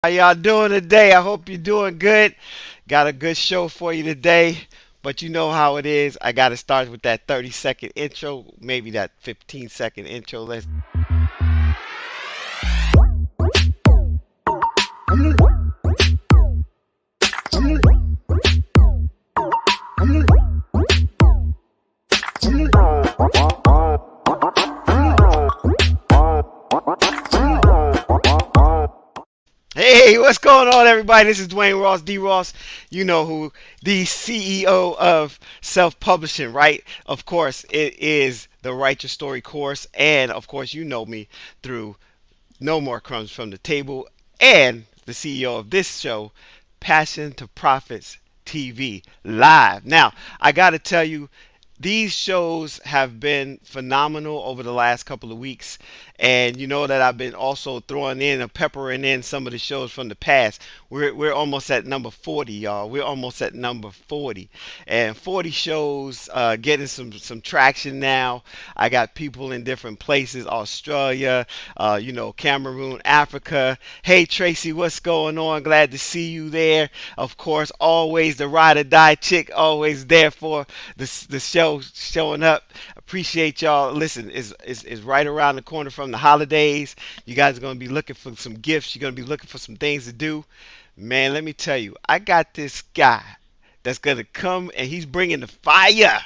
How y'all doing today? I hope you're doing good. Got a good show for you today. But you know how it is. I got to start with that 30-second intro, maybe that 15-second intro. Let's. Hey, what's going on, everybody? This is Dwayne-Ross, D-Ross. You know who, the CEO of self-publishing, right? Of course, it is the Write Your Story course. And, of course, you know me through No More Crumbs from the Table and the CEO of this show, Passion to Profits TV Live. Now, I got to tell you, these shows have been phenomenal over the last couple of weeks, and you know that I've been also throwing in and peppering in some of the shows from the past. We're almost at number 40, y'all. We're almost at number 40, and 40 shows getting some traction now. I got people in different places: Australia, Cameroon, Africa. Hey Tracy, what's going on? Glad to see you there. Of course, always the ride or die chick, always there for the show showing up. Appreciate y'all. Listen, is right around the corner from the holidays. You guys are gonna be looking for some gifts. You're gonna be looking for some things to do. Man, let me tell you, I got this guy that's gonna come and he's bringing the fire.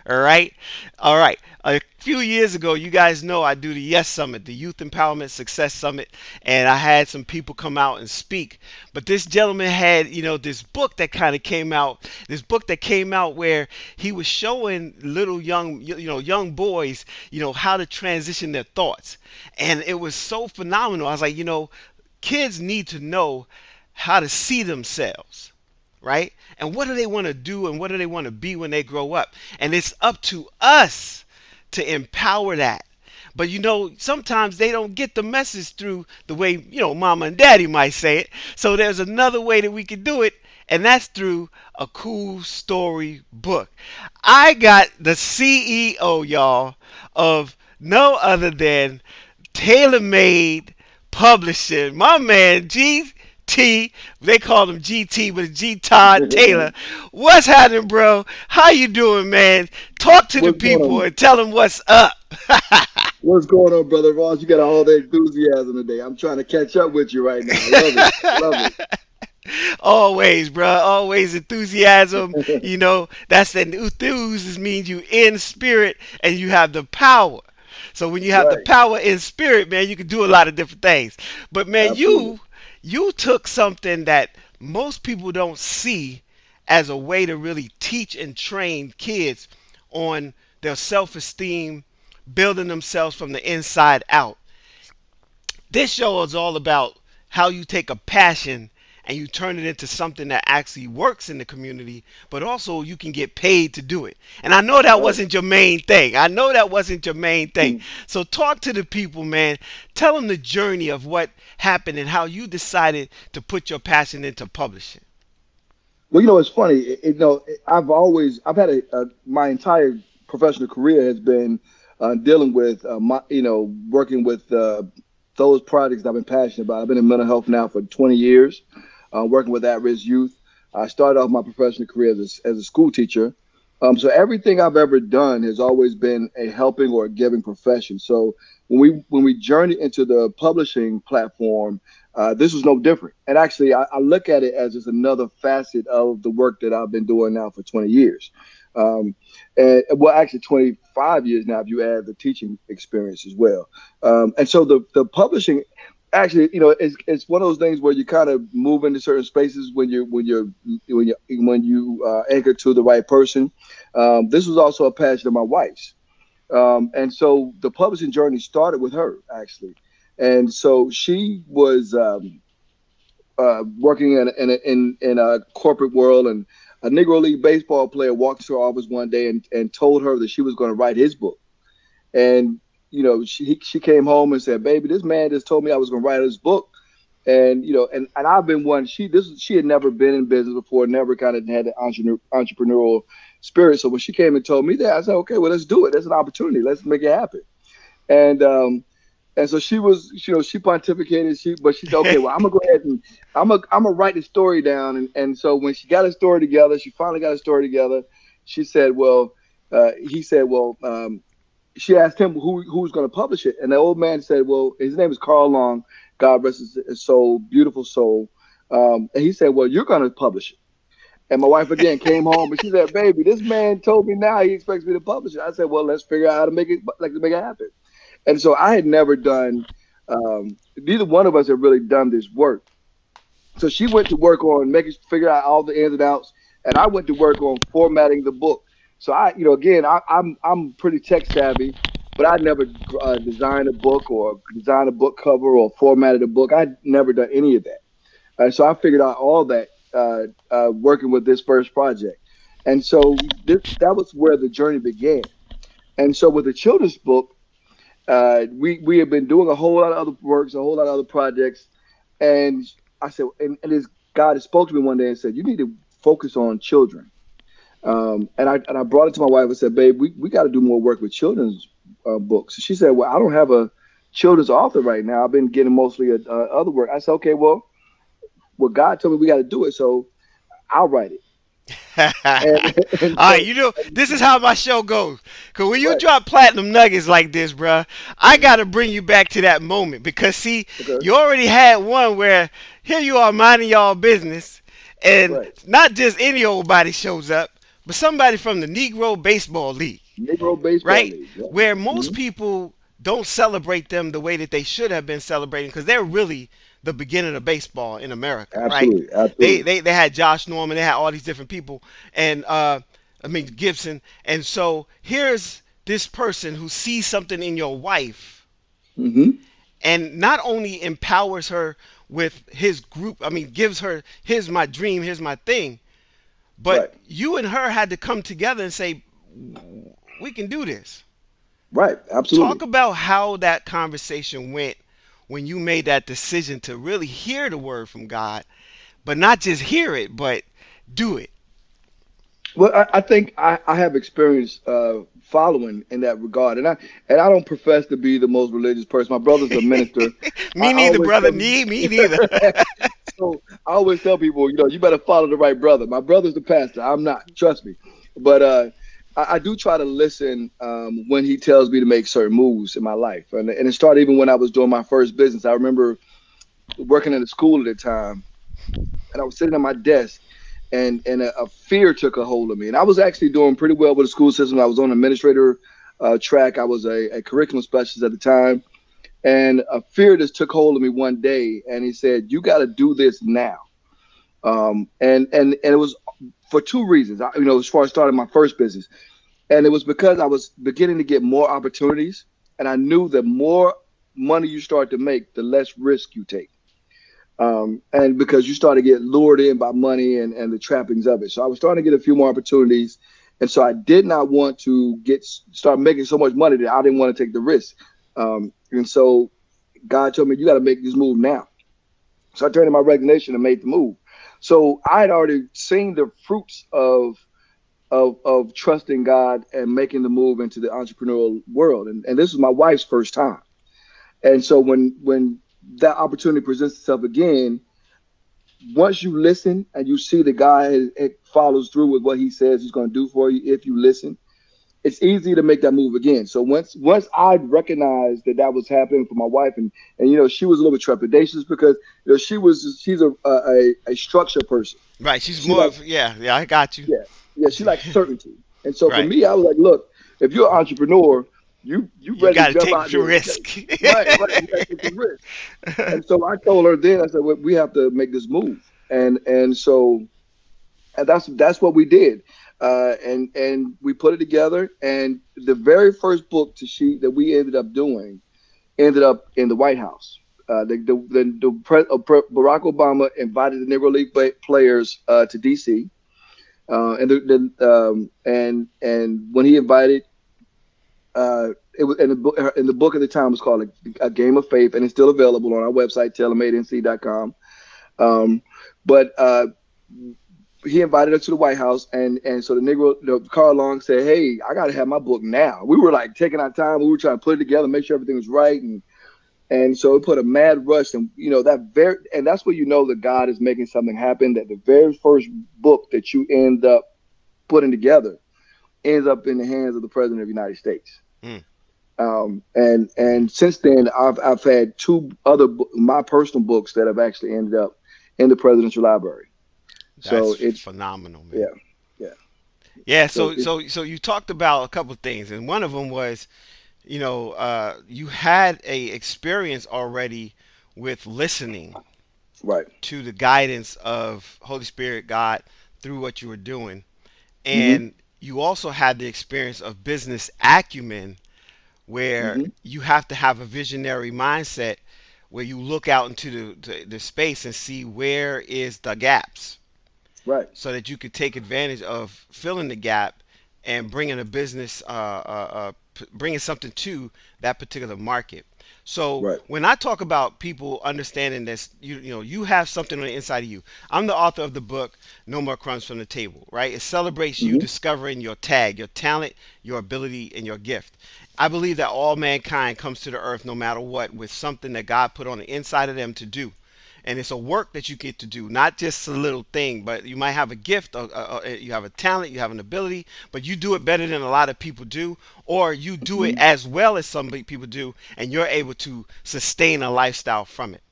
All right, all right. A few years ago, you guys know I do the Yes Summit, the Youth Empowerment Success Summit, and I had some people come out and speak. But this gentleman had, this book that kind of came out. This book that came out where he was showing little young boys, how to transition their thoughts, and it was so phenomenal. I was like, kids need to know how to see themselves, right? And what do they want to do and what do they want to be when they grow up? And it's up to us to empower that. But sometimes they don't get the message through the way, mama and daddy might say it. So there's another way that we can do it, and that's through a cool story book. I got the CEO, y'all, of no other than Tailor Made Publishing. My man, G-T, they call him GT, but it's G-Todd Taylor. What's happening, bro? How you doing, man? Talk to the What's going people on? and tell them what's up. What's going on, brother Ross? You got all the enthusiasm today. I'm trying to catch up with you right now. I love it. Love it. Always, bro. Always enthusiasm. That's the enthusiasm means you in spirit and you have the power. So when you have the Right. power in spirit, man, you can do a lot of different things. But man, Absolutely. you took something that most people don't see as a way to really teach and train kids on their self-esteem, building themselves from the inside out. This show is all about how you take a passion and you turn it into something that actually works in the community, but also you can get paid to do it. And I know that Right. wasn't your main thing. I know that wasn't your main thing. Hmm. So talk to the people, man. Tell them the journey of what happened and how you decided to put your passion into publishing. Well, it's funny. I've had my entire professional career has been dealing with working with those projects that I've been passionate about. I've been in mental health now for 20 years, working with at-risk youth. I started off my professional career as a school teacher. So everything I've ever done has always been a helping or a giving profession. So when we journeyed into the publishing platform, this was no different. And actually, I look at it as just another facet of the work that I've been doing now for 20 years. Um, and well, actually 25 years now if you add the teaching experience as well. And so the publishing actually, it's one of those things where you kind of move into certain spaces when you anchor to the right person. This was also a passion of my wife's, and so the publishing journey started with her actually, and so she was working in a corporate world, and a Negro League baseball player walked to her office one day and told her that she was going to write his book. And she came home and said, "Baby, this man just told me I was going to write his book." And and I've been one. She had never been in business before, never kind of had the entrepreneurial spirit. So when she came and told me that, I said, "Okay, well, let's do it. That's an opportunity. Let's make it happen." And And so she was, she pontificated. But she said, okay, well, I'm gonna go ahead and I'm gonna write the story down. And so when she got a story together, she finally got a story together. She said, well, he said, well, she asked him who's going to publish it, and the old man said, well, his name is Carl Long, God rest his soul, beautiful soul. And he said, well, you're going to publish it. And my wife again came home and she said, baby, this man told me now he expects me to publish it. I said, well, let's figure out how to make it happen. And so I had never done, neither one of us had really done this work. So she went to work on making figure out all the ins and outs, and I went to work on formatting the book. So again, I'm pretty tech savvy, but I never designed a book or designed a book cover or formatted a book. I'd never done any of that. So I figured out all that working with this first project, and so that was where the journey began. And so with the children's book, we have been doing a whole lot of other works, a whole lot of other projects, and I said, and this God has spoke to me one day and said, you need to focus on children. And I brought it to my wife and said, babe, we got to do more work with children's books. She said, well, I don't have a children's author right now. I've been getting mostly other work. I said, okay, well, God told me we got to do it, so I'll write it. All And right, so, this is how my show goes. Cause when you right, drop platinum nuggets like this, bruh, I mhm, gotta bring you back to that moment because see, okay, you already had one where here you are minding y'all business, and right. not just any old body shows up, but somebody from the Negro Baseball League, Negro Baseball right? League. Yeah. Where most Hmm. people don't celebrate them the way that they should have been celebrating because they're really the beginning of baseball in America, right? Absolutely, They, absolutely. they they had Josh Norman, they had all these different people, and I mean Gibson, and so here's this person who sees something in your wife Hmm. and not only empowers her with his group, I mean gives her here's my dream, here's my thing, but Right, you and her had to come together and say we can do this. right, Talk absolutely. about how that conversation went when you made that decision to really hear the word from God, but not just hear it, but do it. Well, I think I have experience following in that regard, and I don't profess to be the most religious person. My brother's a minister. Me I neither, always brother. tell people, Me neither. so I always tell people, you better follow the right brother. My brother's the pastor. I'm not. Trust me. But I do try to listen when he tells me to make certain moves in my life, and it started even when I was doing my first business. I remember working at a school at the time, and I was sitting at my desk, and a fear took a hold of me. And I was actually doing pretty well with the school system. I was on administrator track. I was a curriculum specialist at the time, and a fear just took hold of me one day. And he said, "You got to do this now." And it was for two reasons. As far as starting my first business, and it was because I was beginning to get more opportunities, and I knew the more money you start to make, the less risk you take, and because you start to get lured in by money and the trappings of it. So I was starting to get a few more opportunities, and so I did not want to start making so much money that I didn't want to take the risk. And so God told me, you got to make this move now. So I turned in my resignation and made the move. So I had already seen the fruits of trusting God and making the move into the entrepreneurial world, and this was my wife's first time. And so when that opportunity presents itself again, once you listen and you see the guy it follows through with what he says he's going to do for you, if you listen, it's easy to make that move again. So once I recognized that that was happening for my wife, and she was a little bit trepidatious because she's a structure person. Right. She's She more like of yeah. I got you. yeah, yeah, she likes certainty. And so for Right. me, I was like, look, if you're an entrepreneur, you You ready got to to jump take out the there and take. risk. Right, you got to take some risk. And so I told her then, I said, well, we have to make this move. And that's what we did. And we put it together. And the very first book that we ended up doing ended up in the White House. Barack Obama invited the Negro League players to DC, and when he invited, it was in the book at the time was called a Game of Faith, and it's still available on our website, telemadenc.com. Um, but he invited us to the White House, and so Carl Long said, "Hey, I got to have my book now." We were like taking our time. We were trying to put it together, make sure everything was right, And so it put a mad rush, and and that's where you know that God is making something happen. That the very first book that you end up putting together ends up in the hands of the President of the United States. Mm, And since then, I've had two other my personal books that have actually ended up in the presidential library. that's So it's phenomenal, man. yeah, yeah. Yeah, So it so you talked about a couple things, and one of them was, you had a experience already with listening right. to the guidance of Holy Spirit, God, through what you were doing, Hmm. and you also had the experience of business acumen, where Hmm. you have to have a visionary mindset, where you look out into the space and see where is the gaps, Right. so that you could take advantage of filling the gap and bringing a business, bringing something to that particular market. So Right. when I talk about people understanding this, you have something on the inside of you. I'm the author of the book No More Crumbs from the Table, right? It celebrates you Hmm. discovering your tag, your talent, your ability, and your gift. I believe that all mankind comes to the earth, no matter what, with something that God put on the inside of them to do, and it's a work that you get to do, not just a little thing. But you might have a gift, you have a talent, you have an ability, but you do it better than a lot of people do, or you do it Hmm. as well as some people do, and you're able to sustain a lifestyle from it,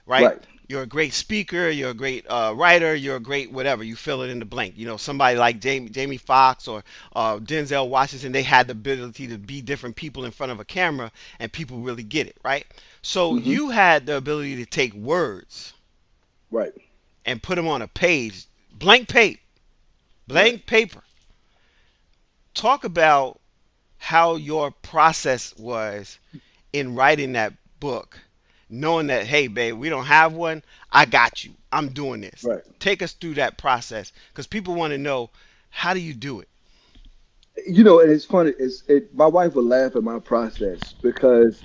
right? Right. You're a great speaker, you're a great writer, you're a great whatever. You fill it in the blank. Somebody like Jamie Foxx or Denzel Washington, they had the ability to be different people in front of a camera, and people really get it, right? So Hmm. you had the ability to take words Right. and put them on a page, blank paper, Right. blank paper. Talk about how your process was in writing that book, knowing that, hey, babe, we don't have one. I got you. I'm doing this. Right. Take us through that process, because people want to know, how do you do it? And it's funny. My wife would laugh at my process because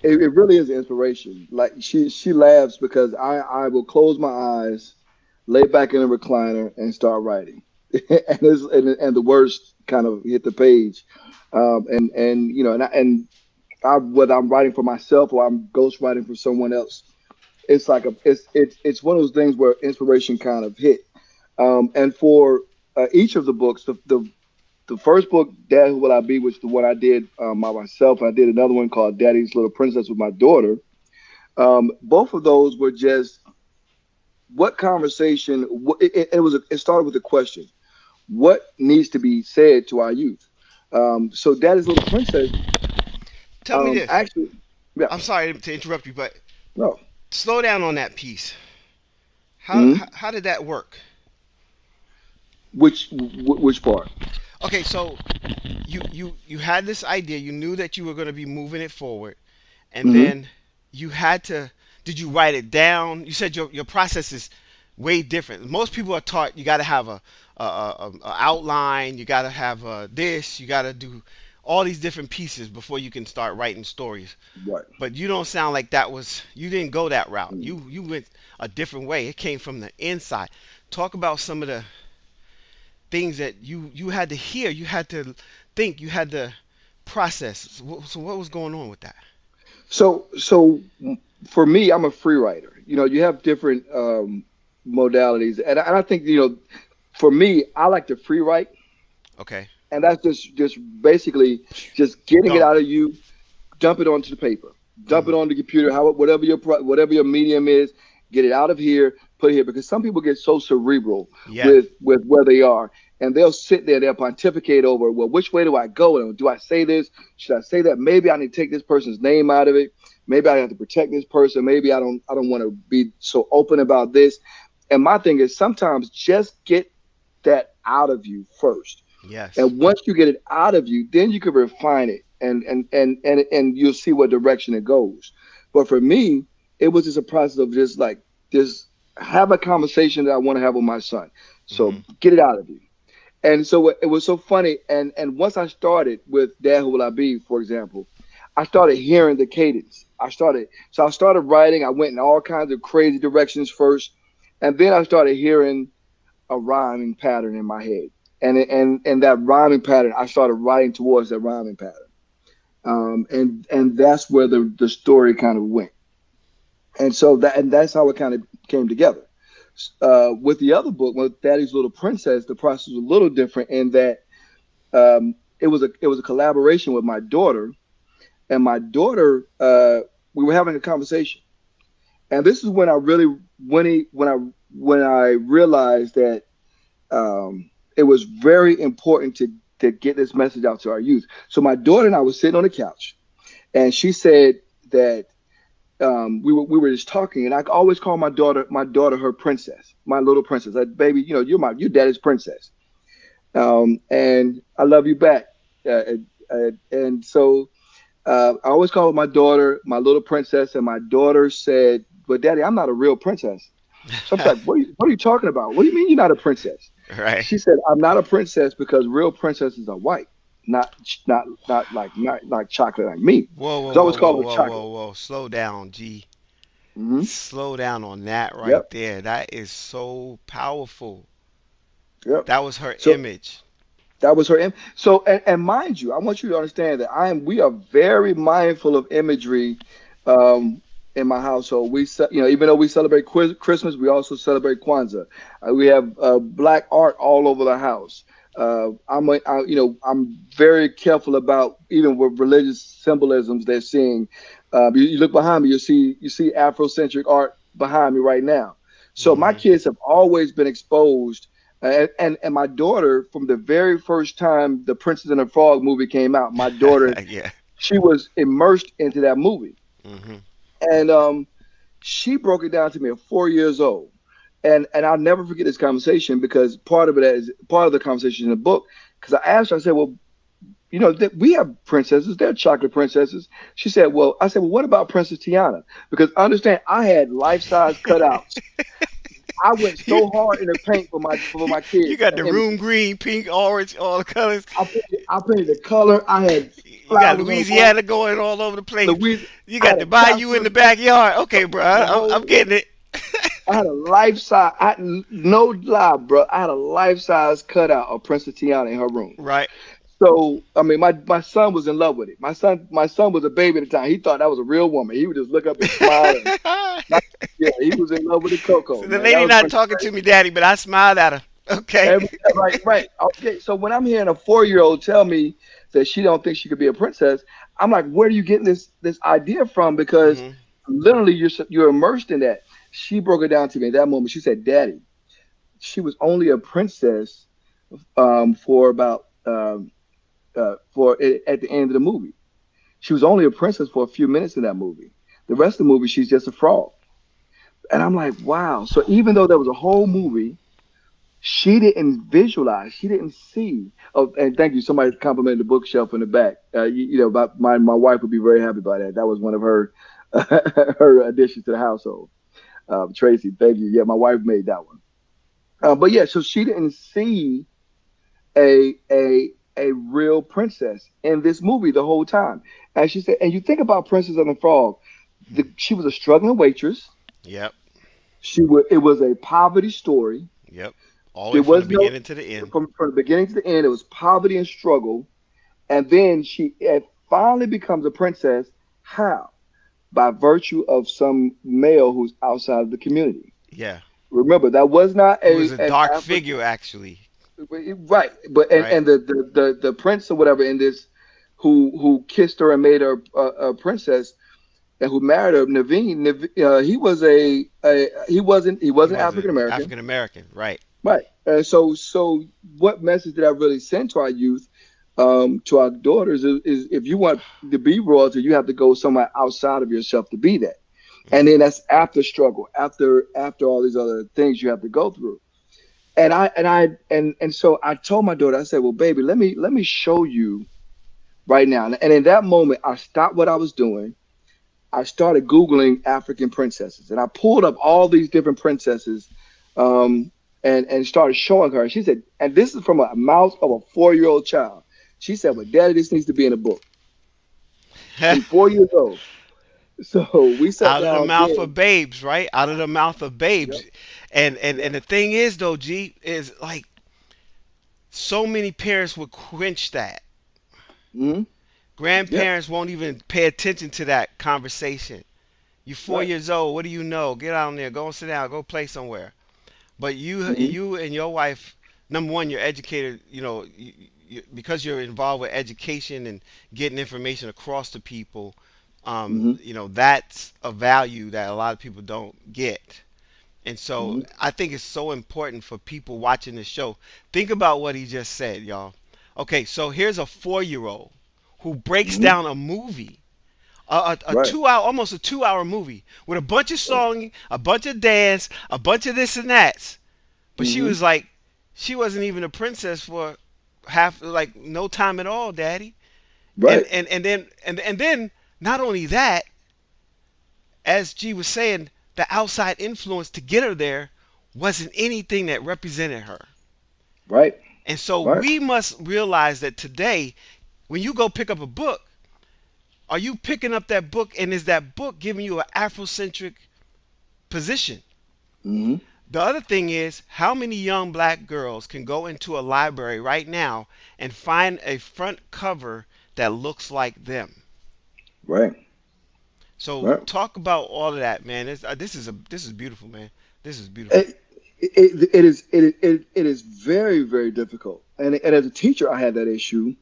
it really is inspiration. Like she laughs because I will close my eyes, lay back in a recliner, and start writing, and the words kind of hit the page, and whether I'm writing for myself or I'm ghost writing for someone else, it's like it's one of those things where inspiration kind of hit, and for each of the books, the first book, Dad, Who Will I Be, which the one I did by myself. I did another one called Daddy's Little Princess with my daughter. Both of those were just what conversation. It started with a question: what needs to be said to our youth? So Daddy's Little Princess, Tell me this. actually, yeah, I'm sorry to interrupt you, but no, slow down on that piece. How, hmm how, how did that work? which part? Okay, so you had this idea. You knew that you were going to be moving it forward, and Hmm. then you had to. Did you write it down? You said your process is way different. Most people are taught you got to have a outline. You got to have this. You got to do all these different pieces before you can start writing stories. Right. But you don't sound like that was. You didn't go that route. Mm. You went a different way. It came from the inside. Talk about some of the things that you had to hear. You had to think. You had to process. So what was going on with that? So for me, I'm a free writer. You have different modalities, and I think for me, I like to free write, Okay, and that's just basically just getting it go. out of you, dump it onto the paper, dump it Hmm. on the computer, whatever your medium is, get it out of here, put it here. Because some people get so cerebral Yeah. with where they are, and they'll sit there, they'll pontificate over, well, which way do I go? And do I say this? Should I say that? Maybe I need to take this person's name out of it. Maybe I have to protect this person. Maybe I don't want to be so open about this. And my thing is sometimes just get that out of you first, Yes. and once you get it out of you, then you can refine it, and you'll see what direction it goes. But for me, it was just a process of just like just have a conversation that I want to have with my son. Hmm. So get it out of you. And so it was so funny. And once I started with Dad Who Will I Be, for example, I started hearing the cadence. I started writing. I went in all kinds of crazy directions first, and then I started hearing a rhyming pattern in my head. And that rhyming pattern, I started writing towards that rhyming pattern. And that's where the story kind of went. And so that's how it kind of came together. With the other book, with Daddy's Little Princess, the process was a little different in that it was a collaboration with my daughter, and my daughter we were having a conversation, and this is when I really when I realized that it was very important to get this message out to our youth. So my daughter and I was sitting on the couch, and she said that we were just talking, and I always call my daughter her princess, my little princess. Like, baby, your daddy's princess, and I love you back. And so I always call my daughter my little princess, and my daughter said, "But Daddy, I'm not a real princess." So I'm like, "What are you talking about? What do you mean you're not a princess?" Right. She said, "I'm not a princess because real princesses are white, not chocolate like me." Whoa, Because whoa, I whoa, always whoa, call her whoa, chocolate. whoa, whoa. Slow down, G. Hmm. Slow down on that right Yep. there. That is so powerful. Yep. That was her So image. that was her. So, and mind you, I want you to understand that we are very mindful of imagery um, in my household. Even though we celebrate Christmas, we also celebrate Kwanzaa. We have black art all over the house. I'm very careful about even with religious symbolisms they're seeing. You look behind me, you see Afrocentric art behind me right now. So my Hmm. kids have always been exposed, and my daughter, from the very first time the Princess and the Frog movie came out, my daughter, Yeah. she was immersed into that movie, Hmm. and she broke it down to me at 4 years old. And I'll never forget this conversation, because part of the conversation in the book. Because I asked her, I said, "Well, that we have princesses, they're chocolate princesses." She said, "Well," I said, "Well, what about Princess Tiana?" Because understand, I had life size cutouts. I went you, so hard in the paint for my you kids got the room images. green, pink, orange, all the colors. I painted the color. I had You got flowers on the wall. Louisiana going all over the place. Louise, You I got had the a bayou in castle, the backyard. Okay, bro, the I'm whole. getting it. I had a life size. No lie, bro. I had a life size cutout of Princess Tiana in her room. Right. So I mean, my son was in love with it. My son was a baby at the time. He thought that was a real woman. He would just look up and smile, and yeah, he was in love with the So Coco, the man. That lady was not Princess. talking to me, daddy, but I smiled at her. Okay. Every, right, right. Okay, so when I'm hearing a 4 year old tell me that she don't think she could be a princess, I'm like, where are you getting this idea from? Because Hmm. literally, you're immersed in that. She broke it down to me at that moment. She said, "Daddy, she was only a princess for about at the end of the movie. She was only a princess for a few minutes in that movie. The rest of the movie, she's just a frog." And I'm like, wow. So even though there was a whole movie, she didn't visualize, she didn't see. Oh, and thank you. Somebody complimented the bookshelf in the back. My wife would be very happy about that. That was one of her her additions to the household. Tracy, thank you. Yeah, my wife made that one. But yeah, so she didn't see a real princess in this movie the whole time. And she said, and you think about Princess and the Frog, she was a struggling waitress. Yep. It was a poverty story. Yep. All the way There from the was no beginning to the end. from the beginning to the end. It was poverty and struggle, and then she finally becomes a princess. How? By virtue of some male who's outside of the community. Yeah. Remember, that was not Who is a a an dark African. figure, actually. Right, but Right. and the prince or whatever in this, who kissed her and made her a princess, and who married her, Naveen. He He wasn't was a African American. African American. Right. Right. So what message did I really send to our youth, to our daughters, is if you want to be royalty, you have to go somewhere outside of yourself to be that. And Hmm. then that's after struggle, after all these other things you have to go through. And so I told my daughter, I said, "Well, baby, let me show you right now." And in that moment, I stopped what I was doing. I started Googling African princesses, and I pulled up all these different princesses, um, and started showing her. She said, and this is from a mouth of a 4 year old child. She said, "Well, Daddy, this needs to be in a book." She's 4 years old. So we sat Out of the down mouth again. of babes, right? Out of the mouth of babes. Yep, And yep. the thing is though, G, is like so many parents would quench that. Hmm. Yeah. Grandparents won't even pay attention to that conversation. You are four Right. years old. What do you know? Get out there. Go and sit down. Go play somewhere. But Hmm. you and your wife, number one, you're educated. Because you're involved with education and getting information across to people. Hmm. That's a value that a lot of people don't get. And so Hmm. I think it's so important for people watching the show. Think about what he just said, y'all. Okay, so here's a 4-year-old who breaks Hmm. down a movie, a Right. 2 hour, almost a 2 hour movie with a bunch of song, a bunch of dance, a bunch of this and that. But she Hmm. was like, she wasn't even a princess for half, like no time at all, Daddy. And Right. and and then and then not only that, as G was saying, the outside influence to get her there wasn't anything that represented her. Right. And so Right. we must realize that today, when you go pick up a book, are you picking up that book and is that book giving you an Afrocentric position? Hmm. The other thing is, how many young black girls can go into a library right now and find a front cover that looks like them? Right. So Right. talk about all of that, man. This is beautiful, man. This is beautiful. It, it is very, very difficult. And as a teacher, I had that issue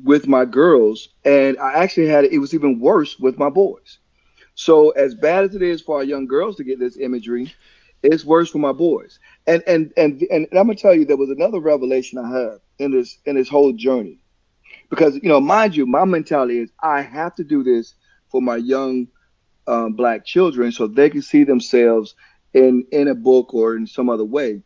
with my girls, and I actually had it was even worse with my boys. So as bad as it is for our young girls to get this imagery, it's worse for my boys. And I'm gonna tell you, there was another revelation I had in this whole journey, because mind you, my mentality is I have to do this for my young black children so they can see themselves in a book or in some other way.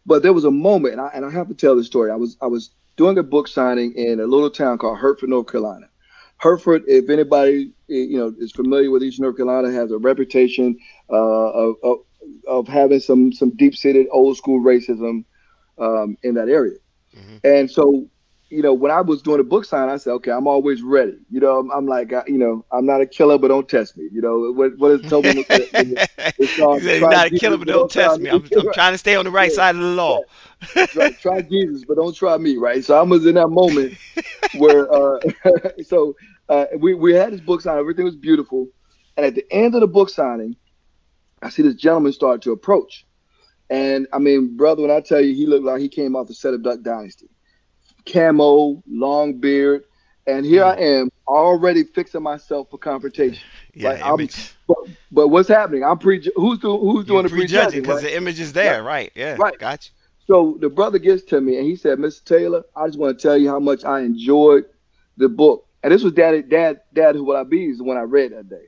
But there was a moment, and I have to tell this story. I was doing a book signing in a little town called Hertford, North Carolina. Hertford, if anybody is familiar with Eastern North Carolina, has a reputation of having some deep seated old school racism in that area. Hmm. And so, when I was doing a book sign, I said, okay, I'm always ready. I'm like, I'm not a killer, but don't test me. What is Toby the He song? said he's Try not a Jesus, killer, but but don't don't try test me. me. I'm Right. trying to stay on the right Yeah. side of the law. Right. Right. Try Jesus, but don't try me. Right. So I was in that moment where, we had this book signing. Everything was beautiful. And at the end of the book signing, I see this gentleman start to approach. And I mean, brother, when I tell you, he looked like he came off the set of Duck Dynasty, camo, long beard, and here I Mm. am already fixing myself for confrontation. Yeah, Right? I'm, image. but, but what's happening? Who's You doing the prejudging prejudging? because Right? the image is Right? there, right? Yeah, Right. got So the brother gets to me and he said, "Mr. Taylor, I just want to tell you how much I enjoyed the book." And this was Dad, Who Will I Be is the one I read that day.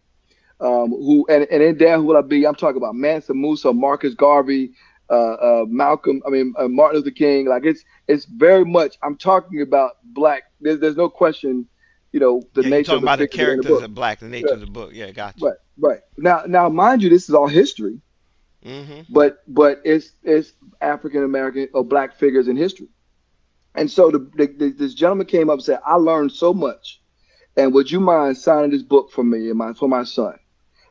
And in Dad, Who Will I Be? I'm talking about Mansa Musa, Marcus Garvey, Malcolm. I mean, Martin Luther King. Like it's very much. I'm talking about black. There's no question. The you. Yeah, you nature talking of the about the figures that are in the characters book. of black, the nature Yeah, of the book. Yeah, got right, right. Now, mind you, this is all history, you. Hmm. but it's African American or black figures in history. And so this gentleman came up and said, "I learned so much, and would you mind signing this book for me and for my son?"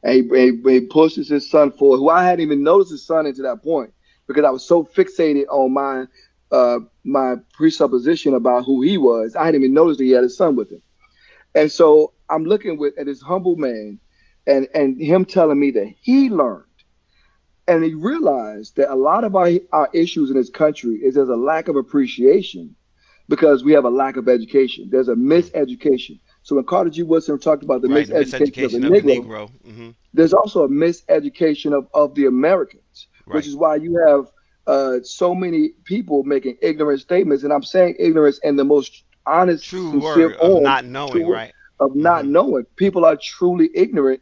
And he pushes his son forward, who I hadn't even noticed his son into that point because I was so fixated on my presupposition about who he was. I hadn't even noticed that he had a son with him. And so I'm looking at this humble man, and him telling me that he learned. And he realized that a lot of our issues in this country is there's a lack of appreciation because we have a lack of education. There's a Mm. miseducation. So when Carter G. Woodson talked about the Right, the miseducation of the miseducation of the Negro, Negro. Hmm. there's also a miseducation of the Americans, which Right. is why you have so many people making ignorant statements. And I'm saying ignorance in the most honest, True sincere word of form not knowing, to, right? of not Hmm. knowing. People are truly ignorant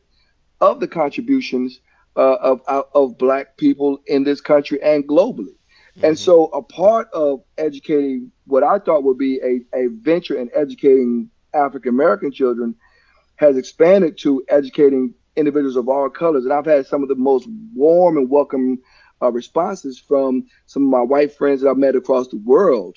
of the contributions of black people in this country and globally. And Hmm. so a part of educating what I thought would be a venture in educating African American children has expanded to educating individuals of all colors. And I've had some of the most warm and welcome responses from some of my white friends that I've met across the world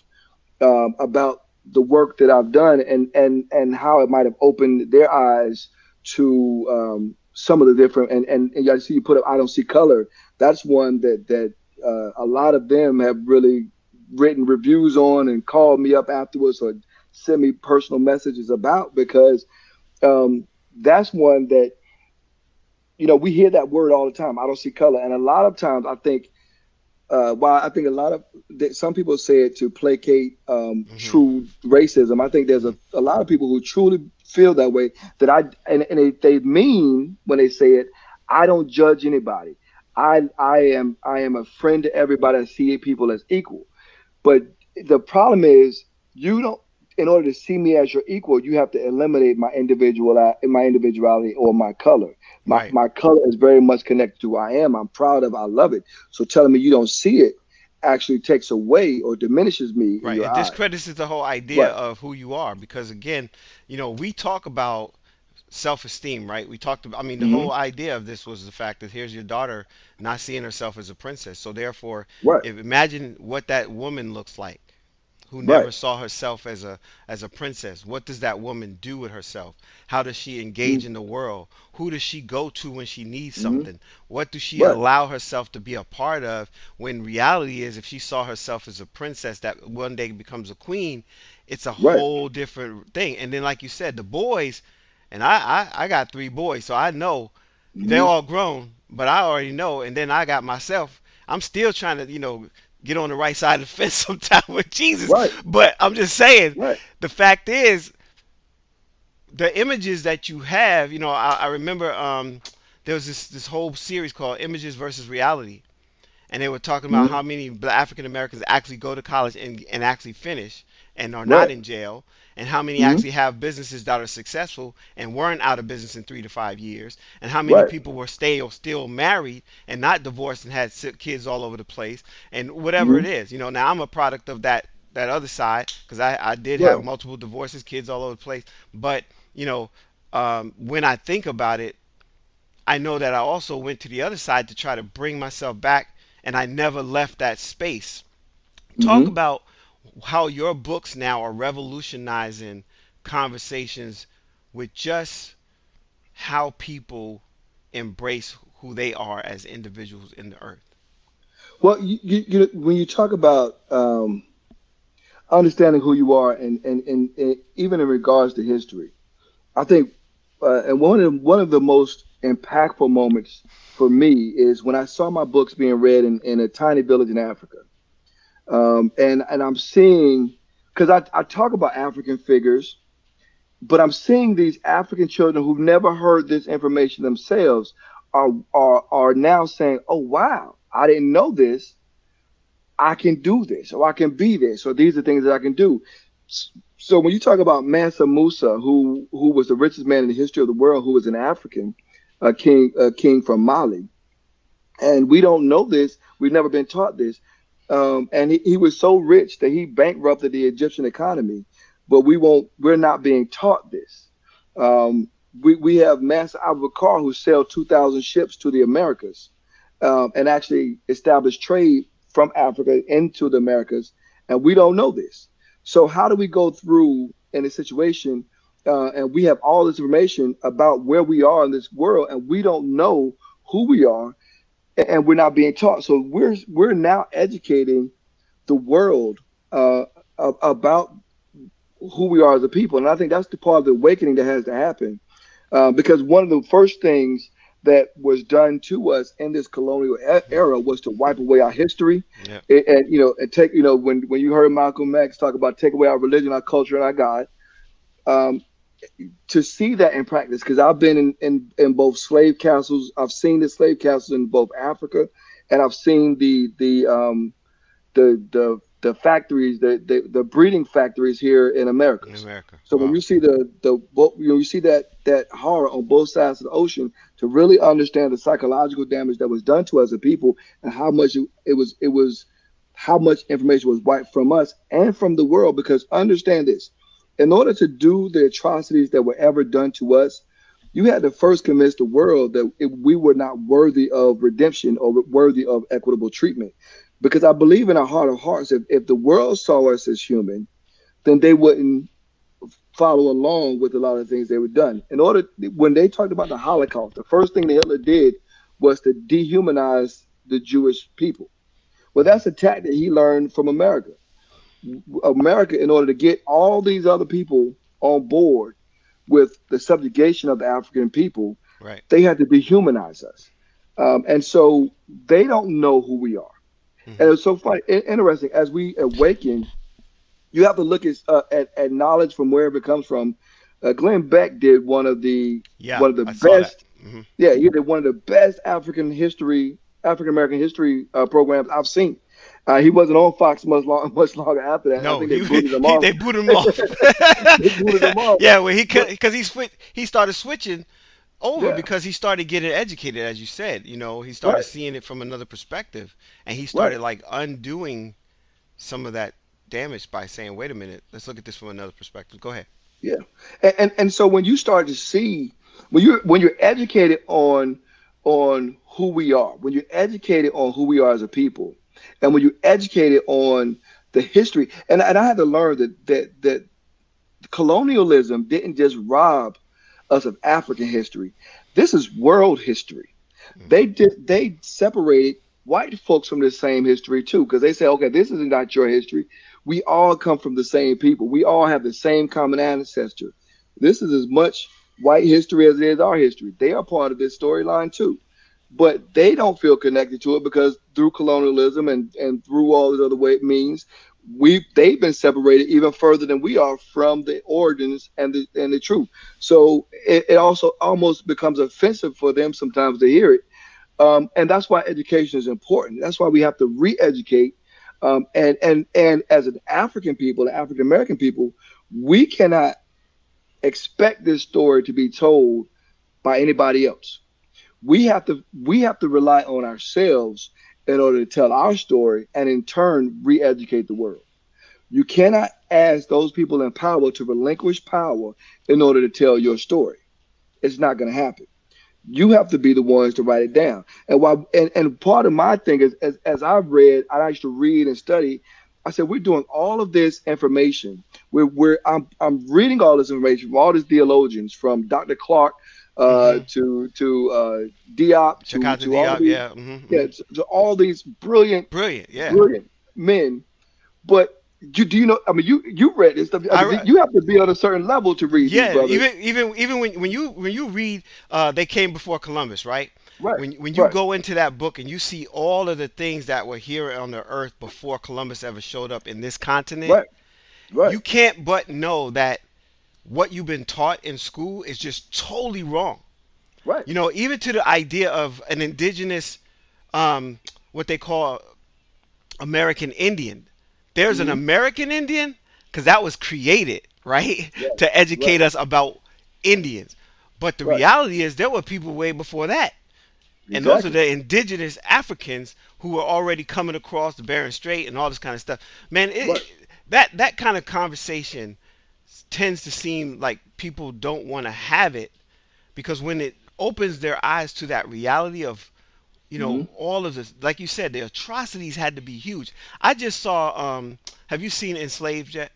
about the work that I've done and how it might have opened their eyes to some of the different and I see you put up I don't see color. That's one that a lot of them have really written reviews on and called me up afterwards or send me personal messages about, because that's one that, we hear that word all the time. I don't see color, and a lot of times I think, while I think a lot of that some people say it to placate Hmm. true racism, I think there's Hmm. a lot of people who truly feel that way. That and they mean when they say it. I don't judge anybody. I am a friend to everybody. I see people as equal. But the problem is, you don't. In order to see me as your equal, you have to eliminate my individuality, or my color. My Right. my color is very much connected to who I am. I'm proud of. I love it. So telling me you don't see it actually takes away or diminishes me in Right. your It eyes. discredits the whole idea Right. of who you are because again, we talk about self-esteem, right? We talked about, I mean, the Hmm. whole idea of this was the fact that here's your daughter not seeing herself as a princess. So therefore, Right. if imagine what that woman looks like who Right. never saw herself as a princess. What does that woman do with herself? How does she engage Mm-hmm. in the world? Who does she go to when she needs Mm-hmm. something? What does she Right. allow herself to be a part of when reality is if she saw herself as a princess that one day becomes a queen, it's a Right. whole different thing. And then like you said, the boys, and I got three boys, so I know they're Mm-hmm. all grown, but I already know. And then I got myself. I'm still trying to, get on the right side of the fence sometime with Jesus. Right. But I'm just saying, Right. the fact is, the images that you have, I remember there was this whole series called Images versus Reality, and they were talking about Mm-hmm. how many African Americans actually go to college and actually finish and are not Right. in jail, and how many Mm-hmm. actually have businesses that are successful and weren't out of business in 3 to 5 years, and how many Right. people were still married and not divorced and had kids all over the place, and whatever Mm-hmm. it is. Now I'm a product of that other side because I did have Right. multiple divorces, kids all over the place, but you know when I think about it, I know that I also went to the other side to try to bring myself back, and I never left that space. Talk Mm-hmm. about how your books now are revolutionizing conversations with just how people embrace who they are as individuals in the earth. Well, when you talk about understanding who you are, and even in regards to history, I think, and one of the most impactful moments for me is when I saw my books being read in a tiny village in Africa, and I'm seeing, because I talk about African figures, but I'm seeing these African children who've never heard this information themselves are now saying, "Oh wow, I didn't know this. I can do this, or I can be this, or these are things that I can do." So when you talk about Mansa Musa, who was the richest man in the history of the world, who was an African, a king from Mali, and we don't know this, we've never been taught this, and he was so rich that he bankrupted the Egyptian economy, but we're not being taught this. Um, we have Mansa Abubakar who sailed 2,000 ships to the Americas, and actually established trade from Africa into the Americas, and we don't know this. So how do we go through in a situation, and we have all this information about where we are in this world, and we don't know who we are, and we're not being taught. So we're now educating the world about who we are as a people, and I think that's the part of the awakening that has to happen, because one of the first things that was done to us in this colonial era was to wipe away our history, Yeah. and take, when you heard Malcolm X talk about take away our religion, our culture, and our God. Um, to see that in practice, because I've been in both slave castles. I've seen the slave castles in both Africa, and I've seen the factories, the breeding factories here in In Americas. America. So when Wow. you see you see that horror on both sides of the ocean, to really understand the psychological damage that was done to us as a people, and how much it was how much information was wiped from us and from the world. Because understand this, in order to do the atrocities that were ever done to us, you had to first convince the world that we were not worthy of redemption or worthy of equitable treatment. Because I believe in our heart of hearts, if the world saw us as human, then they wouldn't follow along with a lot of things they were done. When they talked about the Holocaust, the first thing that Hitler did was to dehumanize the Jewish people. Well, Hmm. that's a tactic he learned from America. America, in order to get all these other people on board with the subjugation of the African people, Right. they had to dehumanize us. And so they don't know who we are. And Hmm. it's so funny, interesting. As we awaken, you have to look at knowledge from wherever it comes from. Glenn Beck did Yeah, one of the I saw that. best. Hmm. Yeah, he did one of the best African American history programs I've seen. He wasn't on Fox much longer after that. I No, think they he booted him he off. they booted him off. They booted him off. Yeah, well, he But because he started switching over yeah, because he started getting educated, as you said. He started right, seeing it from another perspective, and he right, started like undoing some of that damage by saying, "Wait a minute, let's look at this from another perspective." Go ahead. yeah. And so when you start to see when you're educated on who we are, when you're educated on who we are as a people, and when you're educated on the history, and I had to learn that colonialism didn't just rob us of African history. This is world history. Hmm. They separated white folks from the same history too, because they say, okay, this is not your history. We all come from the same people. We all have the same common ancestor. This is as much white history as it is our history. They are part of this storyline too, but they don't feel connected to it because through colonialism and through all these other means, they've been separated even further than we are from the origins and the truth. So it also almost becomes offensive for them sometimes to hear it, and that's why education is important. That's why we have to re-educate. And as an African people, African American people, we cannot expect this story to be told by anybody else. We have to rely on ourselves in order to tell our story, and in turn re-educate the world. You cannot ask those people in power to relinquish power in order to tell your story. It's not going to happen. You have to be the ones to write it down. And part of my thing is, as I've read, I used to read and study. I said we're doing all of this information. I'm reading all this information from all these theologians, from Dr. Clark Hmm. to Diop Chakata to all of Diop. these, Yeah. Hmm. Hmm. yeah, to all these brilliant Brilliant. Yeah. brilliant men. But do you know? I mean, you read this stuff. I mean, I you have to be on a certain level to read these Yeah, brothers. even when you read, they came before Columbus, right? Right, When you right, go into that book and you see all of the things that were here on the earth before Columbus ever showed up in this continent, right, right, you can't but know that what you've been taught in school is just totally wrong. right. Even to the idea of an indigenous, what they call American Indian. There's an Hmm. American Indian because that was created, right, Right, to right, educate us about Indians. But the right. reality is there were people way before that. And those are Exactly. the indigenous Africans who were already coming across the Bering Strait and all this kind of stuff. Man, Right. that kind of conversation tends to seem like people don't want to have it because when it opens their eyes to that reality of Hmm. all of this, like you said, the atrocities had to be huge. I just saw, have you seen Enslaved yet?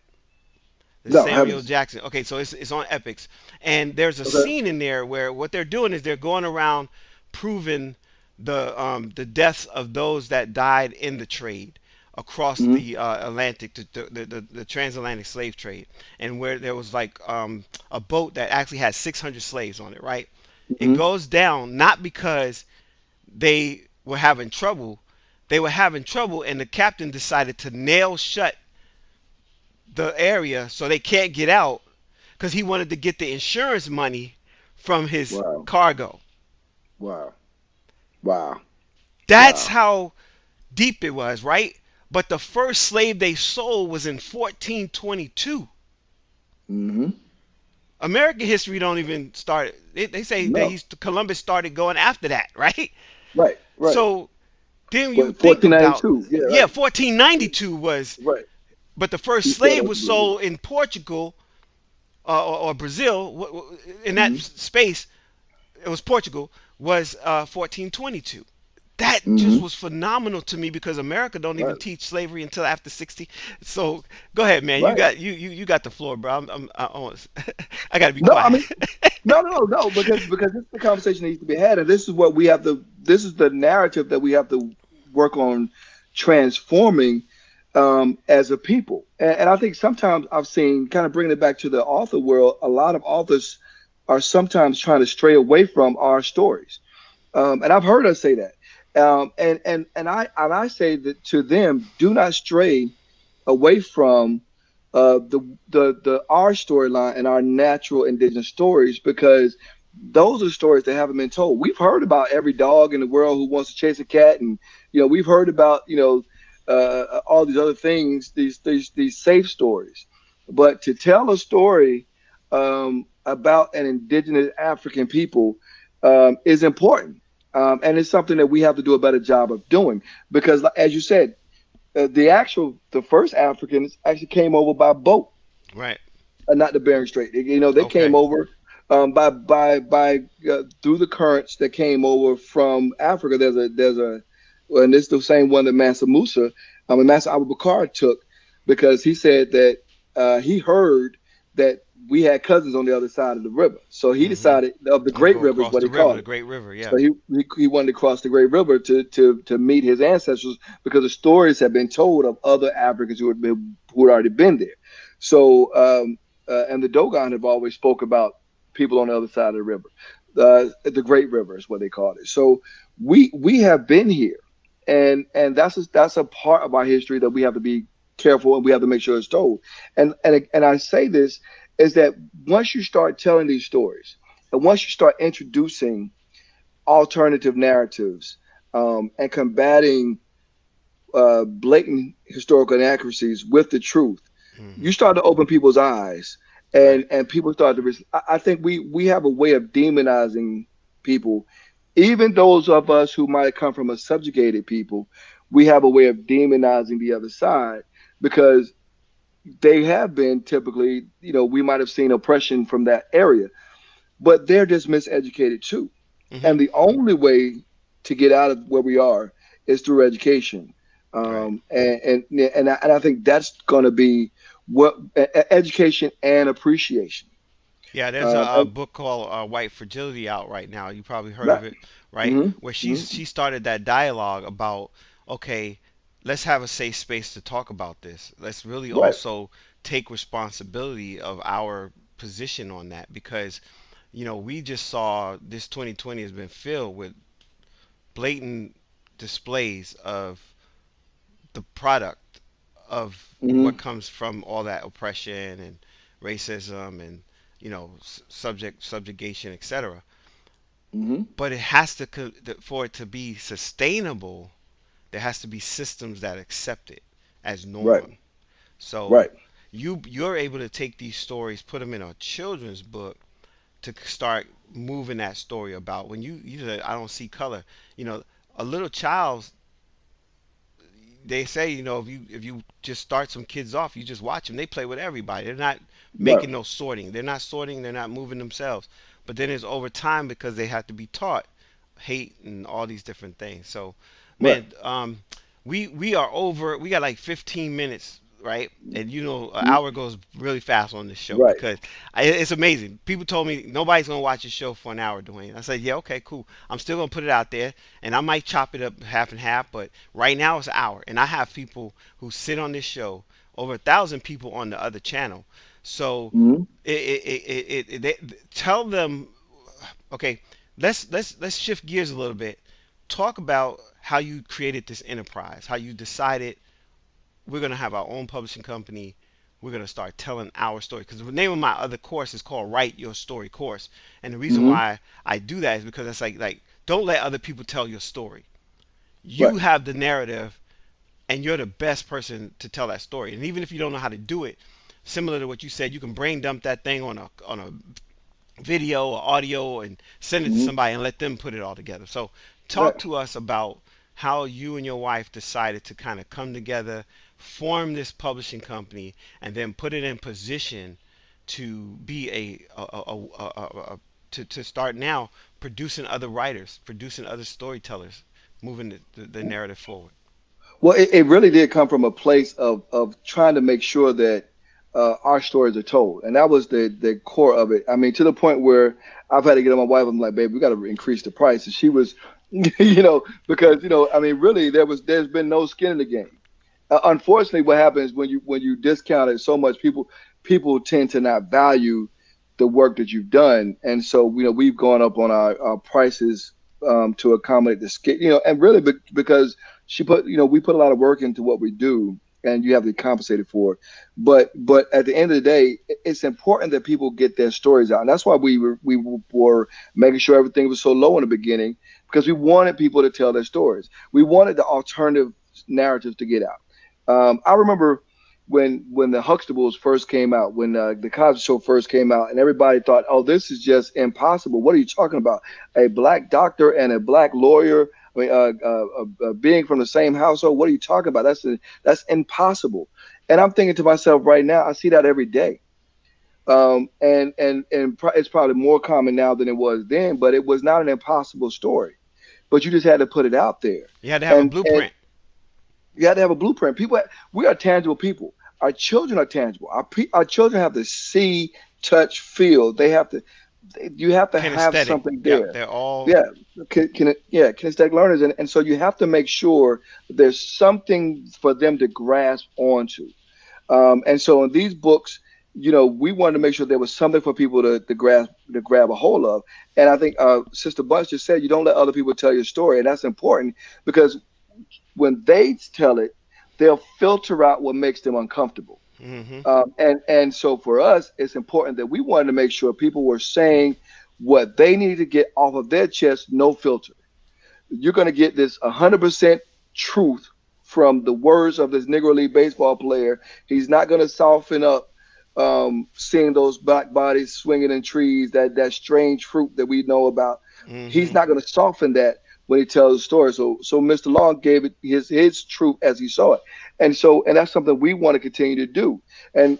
The No, Samuel heavens. Jackson. Okay, so it's on Epics, and there's a Okay. scene in there where what they're doing is they're going around proving the deaths of those that died in the trade across Hmm. the Atlantic, the transatlantic slave trade, and where there was like a boat that actually had 600 slaves on it. Right, it Hmm. goes down not because they were having trouble. They were having trouble, and the captain decided to nail shut the area so they can't get out because he wanted to get the insurance money from his Wow. cargo. Wow. Wow. That's Wow. how deep it was, right? But the first slave they sold was in 1422. Hmm. American history don't even start. They say that No. he's Columbus started going after that, right? Right. Right. So then you But think about, 1492. Yeah. yeah, Right. 1492 was, Right. but the first He said slave that. was sold in Portugal or Brazil in that Hmm. space. It was Portugal, was 1422. That just Hmm. was phenomenal to me because America don't even Right. teach slavery until after 60. So go ahead, man. You Right. got you got the floor, bro. I almost, I got to be No, I quiet. mean, no, because this is the conversation that needs to be had, and this is what we have to. This is the narrative that we have to work on transforming. as a people. And I think sometimes I've seen, kind of bringing it back to the author world, a lot of authors are sometimes trying to stray away from our stories. And I've heard us say that. And I say that to them, do not stray away from the our storyline and our natural indigenous stories, because those are stories that haven't been told. We've heard about every dog in the world who wants to chase a cat, and we've heard about all these other things, these safe stories. But to tell a story about an indigenous African people is important, and it's something that we have to do a better job of doing, because, as you said, the first Africans actually came over by boat, Right. not the Bering Strait. They came Okay. over by through the currents that came over from Africa. Well, and this is the same one that Mansa Musa, Mansa Abu Bakar took, because he said that he heard that we had cousins on the other side of the river. So he Mm-hmm. decided, of the I'm gonna Great go River is across what the he river, called the it. Great River. Yeah. So he wanted to cross the Great River to meet his ancestors, because the stories have been told of other Africans who had already been there. So and the Dogon have always spoke about people on the other side of the river. The Great River is what they called it. So we have been here, and that's a part of our history that we have to be careful, and we have to make sure it's told. And I say this is that once you start telling these stories, and once you start introducing alternative narratives, and combating blatant historical inaccuracies with the truth, you Mm-hmm. start to open people's eyes, Right. and people start to. I think we have a way of demonizing people, even those of us who might come from a subjugated people. We have a way of demonizing the other side, because they have been typically, we might have seen oppression from that area, but they're just miseducated too. Mm-hmm. And the only way to get out of where we are is through education. Right. And I think that's going to be what education and appreciation. Yeah, there's a And book called White Fragility out right now. You probably heard of that, it, right? hmm Where hmm she started that dialogue about, okay, let's have a safe space to talk about this. Let's really right. also take responsibility of our position on that, because we just saw this 2020 has been filled with blatant displays of the product of hmm what comes from all that oppression and racism and subjugation, etc. hmm But it has to for it to be sustainable, there has to be systems that accept it as Right. norm. So Right. you're able to take these stories, put them in a children's book to start moving that story about. When you said, I don't see color, you know, a little child, they say, if you just start some kids off, you just watch them, they play with everybody. They're not Right. making no sorting. They're not sorting. They're not moving themselves. But then it's over time, because they have to be taught hate and all these different things. So, Right. man, we are over. We got like 15 minutes, right? And an Mhm. hour goes really fast on this show, Right. because it's amazing. People told me nobody's gonna watch this show for an hour, Dwayne. I said, yeah, okay, cool. I'm still gonna put it out there, and I might chop it up half and half, but right now it's an hour, and I have people who sit on this show, over 1,000 people on the other channel. So, hmm tell them, okay, let's shift gears a little bit. Talk about how you created this enterprise, how you decided we're gonna have our own publishing company. We're gonna start telling our story. Because the name of my other course is called Write Your Story Course, and the reason hmm why I do that is because it's like don't let other people tell your story. You Right. have the narrative, and you're the best person to tell that story. And even if you don't know how to do it, similar to what you said, you can brain dump that thing on a video or audio and send it to hmm somebody and let them put it all together. So, Right. talk to us about how you and your wife decided to kind of come together, form this publishing company, and then put it in position to be to start now producing other writers, producing other storytellers, moving the narrative forward. Well, it really did come from a place of trying to make sure that our stories are told, and that was the core of it. I mean, to the point where I've had to get on my wife. I'm like, babe, we got to increase the price, and she was, because I mean, really, there's been no skin in the game. Unfortunately, what happens when you discount it so much, people tend to not value the work that you've done, and so we've gone up on our prices to accommodate the scale, and really because we put a lot of work into what we do, and you have to be compensated for it. But at the end of the day, it's important that people get their stories out, and that's why we were making sure everything was so low in the beginning, because we wanted people to tell their stories. We wanted the alternative narratives to get out. I remember when the Huxtables first came out, when the Cosby Show first came out, and everybody thought, "Oh, this is just impossible. What are you talking about? A black doctor and a black lawyer, I mean, being from the same household? What are you talking about? That's impossible." And I'm thinking to myself right now, I see that every day. It's probably more common now than it was then, but it was not an impossible story. But you just had to put it out there, You had to have a and blueprint. you have to have a blueprint. We are tangible people. Our children are tangible. Our children have to see, touch, feel. You have to have Kinesthetic. something Yep, there. they're all. Yeah, yeah, kinesthetic learners, and so you have to make sure that there's something for them to grasp onto. And so in these books, we wanted to make sure there was something for people to grab a hold of. And I think Sister Bunch just said, you don't let other people tell your story, and that's important because when they tell it, they'll filter out what makes them uncomfortable. Hmm. And so for us, it's important that we wanted to make sure people were saying what they need to get off of their chest, no filter. You're going to get this 100% truth from the words of this Negro League baseball player. He's not going to soften up seeing those black bodies swinging in trees, that strange fruit that we know about. He's Hmm. not going to soften that when he tells the story. So Mr. Long gave it his truth as he saw it, and that's something we want to continue to do. And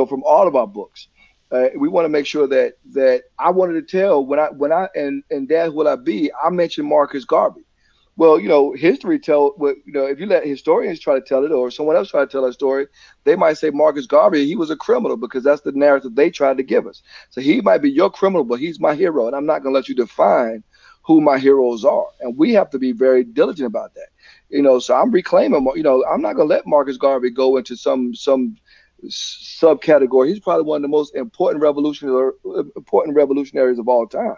from all of our books, we want to make sure that I wanted to tell when I and Dad Will I Be, I mentioned Marcus Garvey. Well, history tell what if you let historians try to tell it or someone else try to tell a story, they might say Marcus Garvey, he was a criminal because that's the narrative they tried to give us. So he might be your criminal, but he's my hero, and I'm not going to let you define who my heroes are. And we have to be very diligent about that. So I'm reclaiming. I'm not going to let Marcus Garvey go into some subcategory. He's probably one of the most important revolutionaries of all time.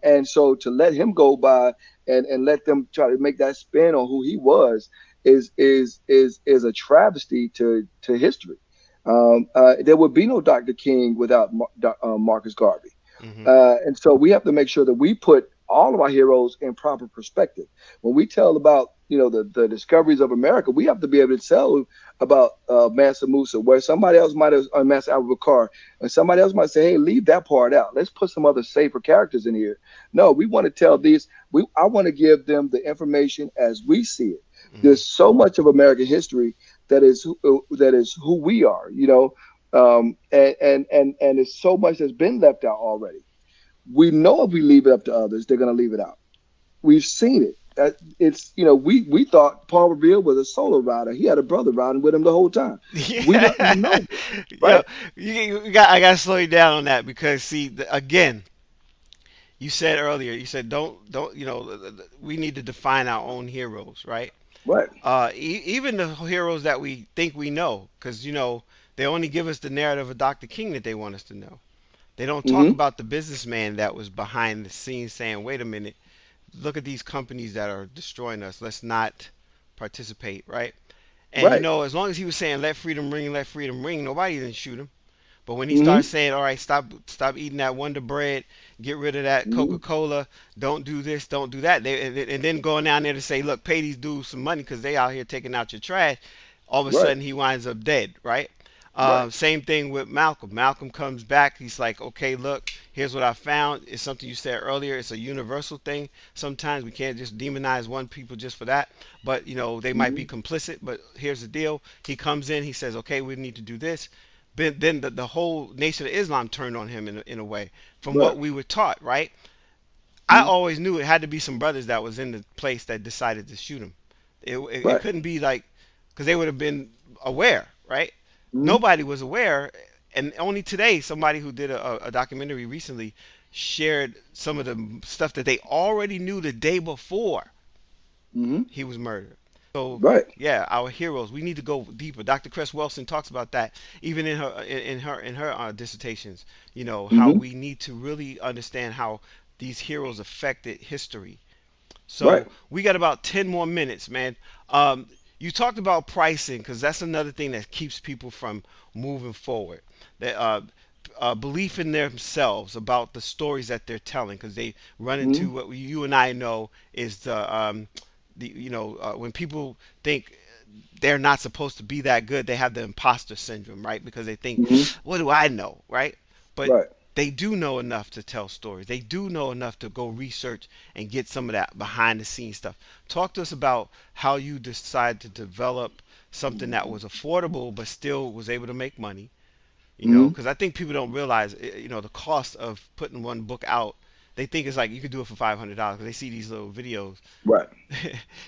And so to let him go by and let them try to make that spin on who he was is a travesty to history. There would be no Dr. King without Marcus Garvey. Hmm. And so we have to make sure that we put all of our heroes in proper perspective. When we tell about the discoveries of America, we have to be able to tell about Mansa Musa, where somebody else might have Mansa Abu Bakr, and somebody else might say, "Hey, leave that part out. Let's put some other safer characters in here." No, we want to tell these. I want to give them the information as we see it. Hmm. There's so much of American history that is who we are. And there's so much that's been left out already. We know if we leave it up to others, they're going to leave it out. We've seen it. We thought Paul Revere was a solo rider. He had a brother riding with him the whole time. We don't even Yeah. know this, Yo, right? I got to slow you down on that because see, again, you said earlier, you said don't, we need to define our own heroes, right? Right. Even the heroes that we think we know, because they only give us the narrative of Dr. King that they want us to know. They don't talk Mm-hmm. about the businessman that was behind the scenes saying, "Wait a minute, look at these companies that are destroying us. Let's not participate," right? And Right. as long as he was saying, let freedom ring," nobody didn't shoot him. But when he starts Mm-hmm. saying, "All right, stop eating that Wonder Bread, get rid of that Mm-hmm. Coca-Cola, don't do this, don't do that," and then going down there to say, "Look, pay these dudes some money because they out here taking out your trash," all of a Right. sudden he winds up dead, right? Right. Same thing with Malcolm. Malcolm comes back. He's like, "Okay, look, here's what I found. It's something you said earlier. It's a universal thing. Sometimes we can't just demonize one people just for that. But they might be Mm-hmm. complicit. But here's the deal. He comes in. He says, okay, we need to do this. Then the whole nation of Islam turned on him in a way from Right. what we were taught, right? I Mm-hmm. always knew it had to be some brothers that was in the place that decided to shoot him. It Right. couldn't be like because they would have been aware, right? Mm-hmm. Nobody was aware, and only today somebody who did a documentary recently shared some of the stuff that they already knew the day before Mm-hmm. he was murdered. So Right. yeah, our heroes. We need to go deeper. Dr. Cress Wilson talks about that even in her dissertations. You know how Hmm. we need to really understand how these heroes affected history. Right. So we got about 10 more minutes, man. Um, you talked about pricing because that's another thing that keeps people from moving forward. That belief in themselves about the stories that they're telling because they run into Hmm. what you and I know is the when people think they're not supposed to be that good, they have the imposter syndrome, right? Because they think, Hmm. what do I know, right? But Right. they do know enough to tell stories. They do know enough to go research and get some of that behind the scenes stuff. Talk to us about how you decided to develop something that was affordable but still was able to make money. Hmm. Because I think people don't realize, the cost of putting one book out. They think it's like you could do it for $500 because they see these little videos. Right.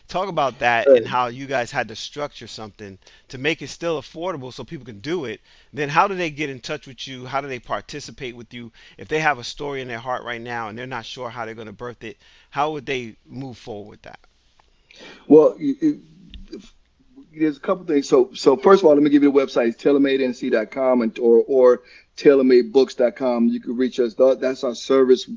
Talk about that and how you guys had to structure something to make it still affordable so people can do it. Then how do they get in touch with you? How do they participate with you? If they have a story in their heart right now and they're not sure how they're going to birth it, how would they move forward with that? Well, there's a couple things. So first of all, let me give you the website. It's tailormadenc.com or tailormadebooks.com. You can reach us. That's our service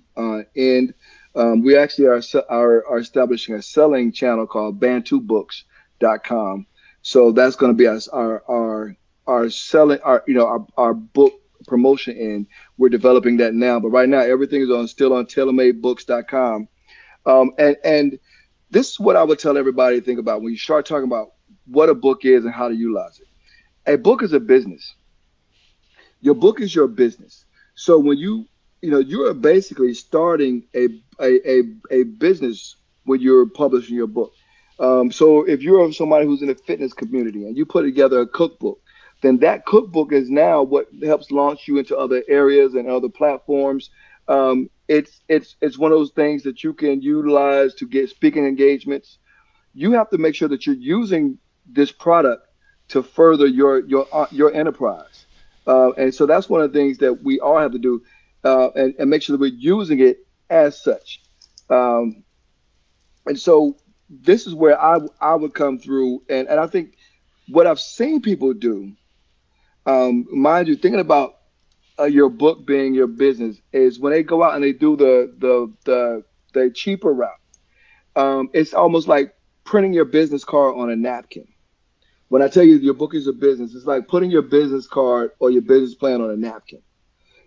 end. We actually are establishing a selling channel called bantubooks.com. So that's going to be our selling our book promotion end. We're developing that now, but right now everything is on still on tailormadebooks.com. And this is what I would tell everybody to think about when you start talking about what a book is and how to utilize it. A book is a business. Your book is your business. So when you are basically starting a business when you're publishing your book. So if you're somebody who's in the fitness community and you put together a cookbook, then that cookbook is now what helps launch you into other areas and other platforms. It's one of those things that you can utilize to get speaking engagements. You have to make sure that you're using this product to further your enterprise. And so that's one of the things that we all have to do, and make sure that we're using it as such. Um, and so this is where I would come through, and I think what I've seen people do, mind you, thinking about your book being your business, is when they go out and they do the cheaper route. It's almost like printing your business card on a napkin. When I tell you your book is a business, it's like putting your business card or your business plan on a napkin.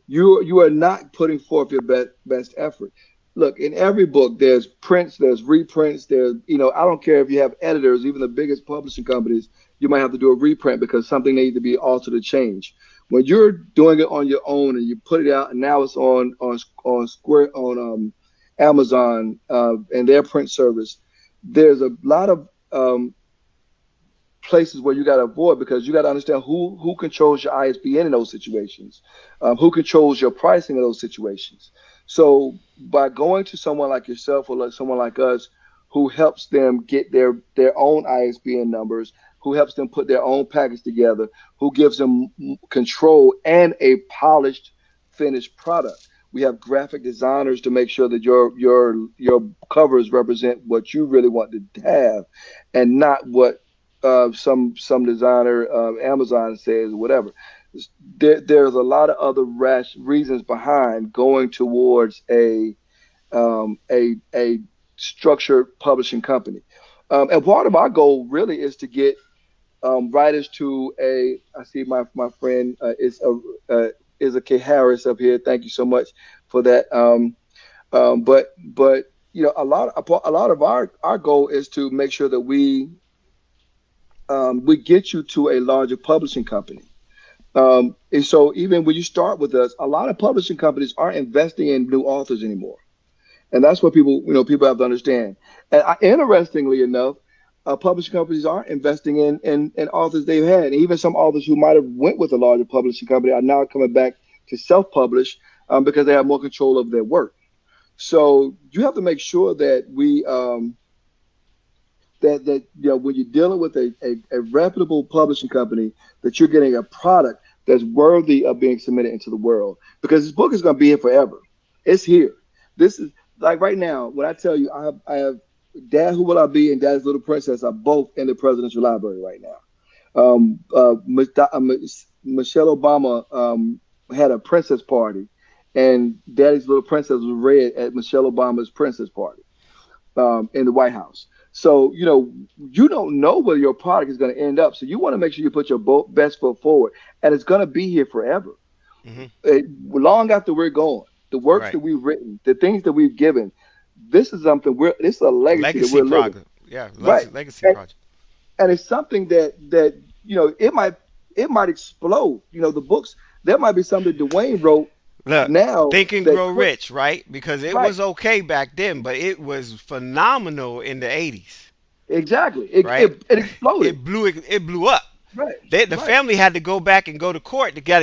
You are not putting forth your best effort. Look, in every book, there's prints, there's reprints, there's I don't care if you have editors, even the biggest publishing companies, you might have to do a reprint because something needs to be altered or changed. When you're doing it on your own and you put it out, and now it's on Square on Amazon and their print service, there's a lot of places where you got to avoid because you got to understand who controls your ISBN in those situations, who controls your pricing in those situations. So by going to someone like yourself or like someone like us, who helps them get their own ISBN numbers, who helps them put their own package together, who gives them control and a polished, finished product. We have graphic designers to make sure that your covers represent what you really want to have, and not what some designer, Amazon says, whatever. There's a lot of other rash reasons behind going towards a structured publishing company. And part of our goal really is to get writers to a. I see my friend is a K Harris up here. Thank you so much for that. But a lot of our goal is to make sure that we get you to a larger publishing company. And so even when you start with us, a lot of publishing companies aren't investing in new authors anymore. And that's what people have to understand. And interestingly enough, publishing companies are investing in authors they've had. Even some authors who might have went with a larger publishing company are now coming back to self-publish because they have more control of their work. So you have to make sure that when you're dealing with a reputable publishing company, that you're getting a product that's worthy of being submitted into the world, because this book is going to be here forever. It's here. This is like right now when I tell you I have Dad, Who Will I Be, and Dad's Little Princess are both in the presidential library right now. Michelle Obama had a princess party, and Daddy's Little Princess was read at Michelle Obama's princess party in the White House. So you don't know where your product is going to end up. So you want to make sure you put your best foot forward, and it's going to be here forever. Hmm. Long after we're gone, the works Right. that we've written, the things that we've given, this is a A legacy that legacy we're living. project. Yeah, Right. legacy And, project. and it's something that it might explode. The books, there might be something Dwayne wrote Look, now Think and that Grow could. Rich, right? Because it Right. was okay back then, but it was phenomenal in the 80s, Exactly. it, right? it, it exploded. It blew up. Right. The Right. family had to go back and go to court to try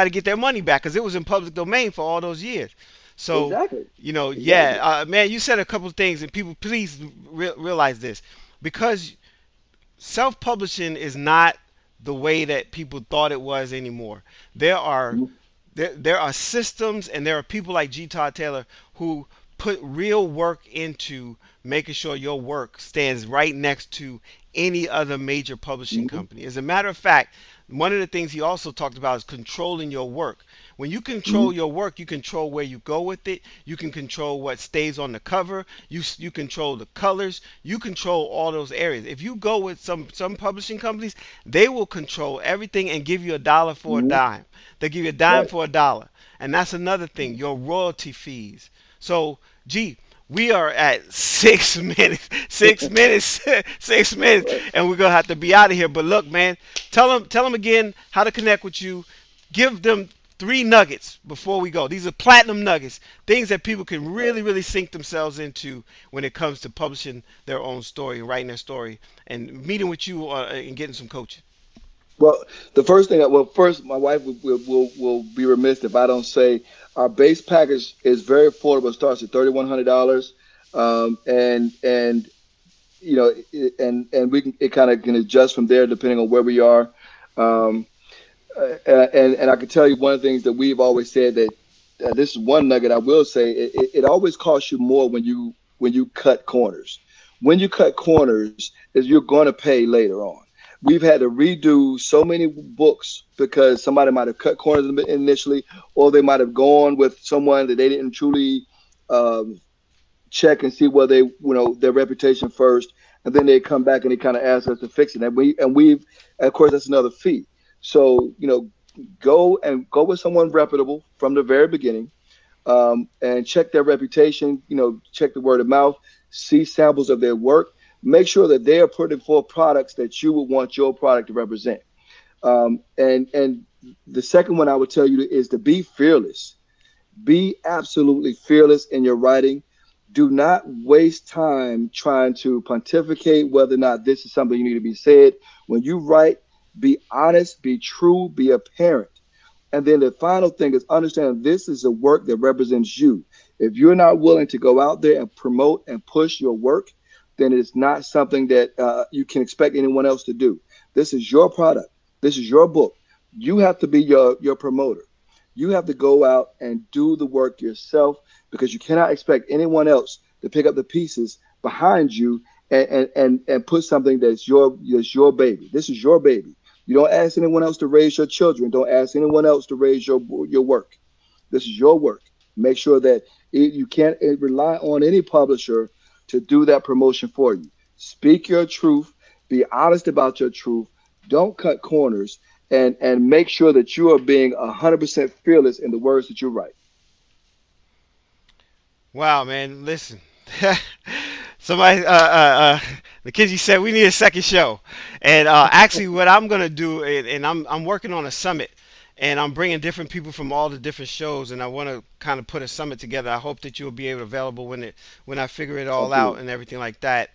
to get their money back because it was in public domain for all those years. So, Exactly. yeah, Exactly. man, you said a couple of things, and people, please realize this, because self-publishing is not the way that people thought it was anymore. There are Mhm. there are systems, and there are people like G-Todd Taylor who put real work into making sure your work stands right next to any other major publishing Mhm. company. As a matter of fact, one of the things he also talked about is controlling your work. When you control Mhm. your work, you control where you go with it. You can control what stays on the cover. You control the colors. You control all those areas. If you go with some publishing companies, they will control everything and give you a dollar for a Mhm. dime. They give you a dime Right. for a dollar. And that's another thing, your royalty fees. So, gee, we are at 6 minutes, 6 minutes, 6 minutes, Right. and we're gonna have to be out of here. But look, man, tell them again how to connect with you. Give them three nuggets before we go. These are platinum nuggets, things that people can Right. really, really sink themselves into when it comes to publishing their own story and writing their story and meeting with you and getting some coaching. Well, the first thing, well, first, my wife will be remiss if I don't say our base package is very affordable. It starts at $3,100, and and we can it kind of can adjust from there depending on where we are. Um, and I can tell you one of the things that we've always said that this is one nugget I will say. It always costs you more when you cut corners. When you cut corners, is you're going to pay later on. We've had to redo so many books because somebody might have cut corners initially, or they might have gone with someone that they didn't truly um, check and see where their reputation first, and then they come back and they kind of ask us to fix it. And we've, of course, that's another fee. So go with someone reputable from the very beginning, and check their reputation. Check the word of mouth, see samples of their work, make sure that they are putting forth products that you would want your product to represent. And the second one I would tell you is to be fearless. Be absolutely fearless in your writing. Do not waste time trying to pontificate whether or not this is something you need to be said. When you write, be honest, be true, be apparent. And then the final thing is understand this is a work that represents you. If you're not willing to go out there and promote and push your work, then it's not something that you can expect anyone else to do. This is your product. This is your book. You have to be your promoter. You have to go out and do the work yourself because you cannot expect anyone else to pick up the pieces behind you and put something that's your baby. This is your baby. You don't ask anyone else to raise your children. Don't ask anyone else to raise your work. This is your work. Make sure that you can't rely on any publisher to do that promotion for you. Speak your truth. Be honest about your truth. Don't cut corners, and make sure that you are being 100% fearless in the words that you write. Wow, man, listen. Somebody, Mackenzie said we need a second show, and actually, what I'm gonna do, and I'm working on a summit, and I'm bringing different people from all the different shows, and I want to kind of put a summit together. I hope that you'll be able available when I figure it all out Absolutely. and everything like that,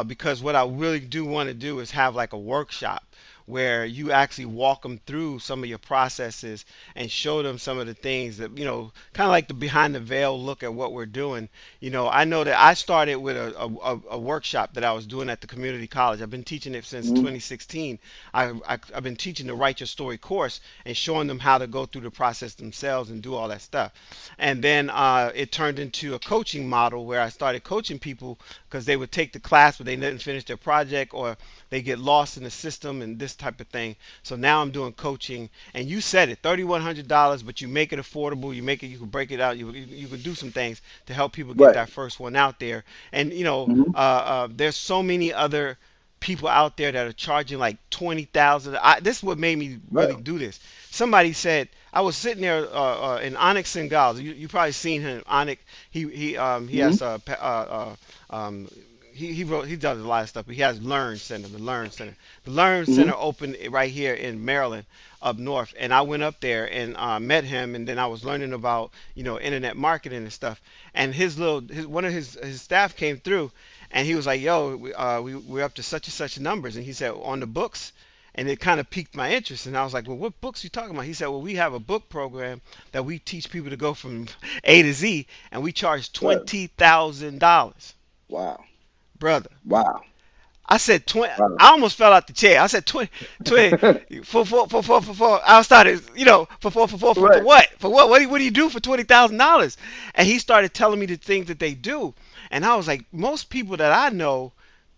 because what I really do want to do is have like a workshop where you actually walk them through some of your processes and show them some of the things that, kind of like the behind the veil look at what we're doing. I know that I started with a workshop that I was doing at the community college. I've been teaching it since Mm-hmm. 2016. I've been teaching the Write Your Story course and showing them how to go through the process themselves and do all that stuff. And then it turned into a coaching model where I started coaching people because they would take the class but they didn't finish their project, or they get lost in the system and this type of thing. So now I'm doing coaching, and you said it, $3,100, but you make it affordable. You can break it out. You can do some things to help people get Right. that first one out there. And Mm-hmm. there's so many other people out there that are charging like 20,000. This is what made me Right. really do this. Somebody said I was sitting there in Onyx Singals. You probably seen him, Onyx. He Mm-hmm. has he does a lot of stuff, but he has the Learn Mm-hmm. Center opened right here in Maryland, up north, and I went up there and met him, and then I was learning about internet marketing and stuff, and one of his staff came through, and he was like, "Yo, we're up to such and such numbers," and he said on the books. And it kind of piqued my interest, and I was like, "Well, what books you talking about?" He said, "Well, we have a book program that we teach people to go from A to Z, and we charge Right. $20,000, Wow. brother." Wow. I said 20. Wow. I almost fell out the chair. I said 20, 20 for. I started, for Right. what? For what? What do you do for $20,000? And he started telling me the things that they do, and I was like, most people that I know,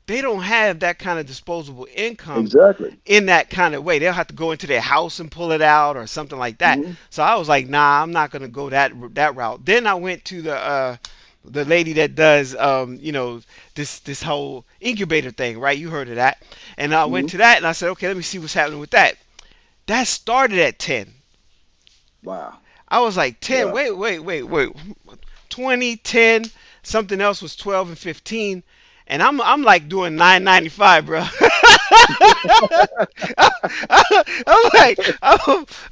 they don't have that kind of disposable income Exactly. in that kind of way. They'll have to go into their house and pull it out or something like that. Mm-hmm. So I was like, nah, I'm not gonna go that route. Then I went to the lady that does this whole incubator thing, right? You heard of that. And I went Mm-hmm. to that and I said, okay, let me see what's happening with that. That started at 10. Wow. I was like 10. Wow. Wait. 20, 10. Something else was 12 and 15. And I'm like doing 9.95, bro.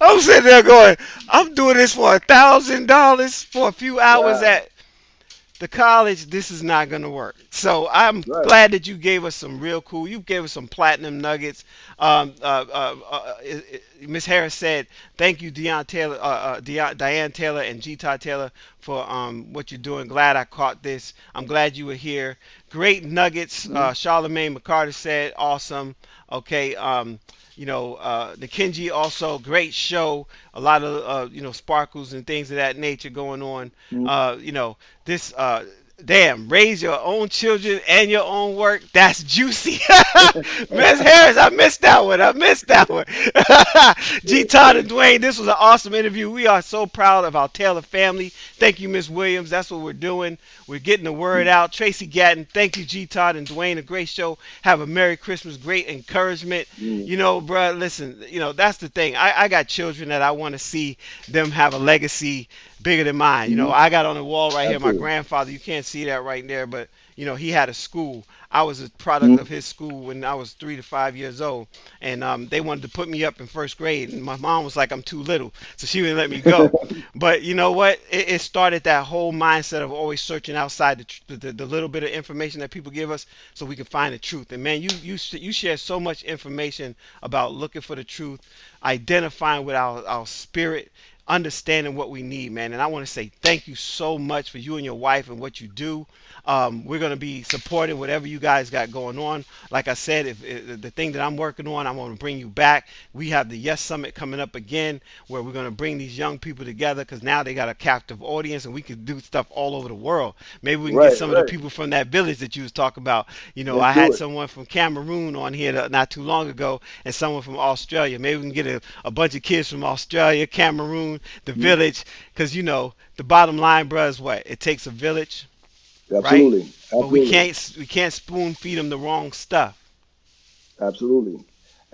I'm sitting there going, I'm doing this for $1,000 for a few hours Wow. at the college. This is not going to work. So I'm Right. glad that you gave us some real cool. You gave us some platinum nuggets. Miss Harris said, "Thank you, Diane Taylor, and G-Todd Taylor for what you're doing. Glad I caught this. I'm glad you were here. Great nuggets." Mm-hmm. Charlemagne McCarter said, "Awesome." Okay. The Kenji also great show. A lot of sparkles and things of that nature going on. This damn, raise your own children and your own work. That's juicy. Miss Harris, I missed that one. G. Todd and Dwayne, this was an awesome interview. We are so proud of our Taylor family. Thank you, Miss Williams. That's what we're doing. We're getting the word out. Tracy Gatton, thank you, G. Todd and Dwayne. A great show. Have a Merry Christmas. Great encouragement. Mm-hmm. Bruh, listen, that's the thing. I got children that I want to see them have a legacy bigger than mine. Mm-hmm. I got on the wall right here my Absolutely. grandfather. You can't see that right there, but he had a school. I was a product Mm-hmm. of his school when I was 3 to 5 years old, and they wanted to put me up in first grade, and my mom was like, "I'm too little," so she wouldn't let me go. But you know what? It started that whole mindset of always searching outside the little bit of information that people give us, so we can find the truth. And man, you share so much information about looking for the truth, identifying with our spirit, understanding what we need, man. And I want to say thank you so much for you and your wife and what you do. We're going to be supporting whatever you guys got going on. Like I said, if the thing that I'm working on, I'm going to bring you back. We have the Yes Summit coming up again, where we're going to bring these young people together because now they got a captive audience and we can do stuff all over the world. Maybe we can get Right. some of the Right. people from that village that you was talking about. Let's I do had it. someone from Cameroon on here not too long ago, and someone from Australia. Maybe we can get a bunch of kids from Australia, Cameroon, the Mhm. village, because the bottom line, bro, is what it takes a village, right? Absolutely. But we Absolutely. can't spoon feed them the wrong stuff. Absolutely.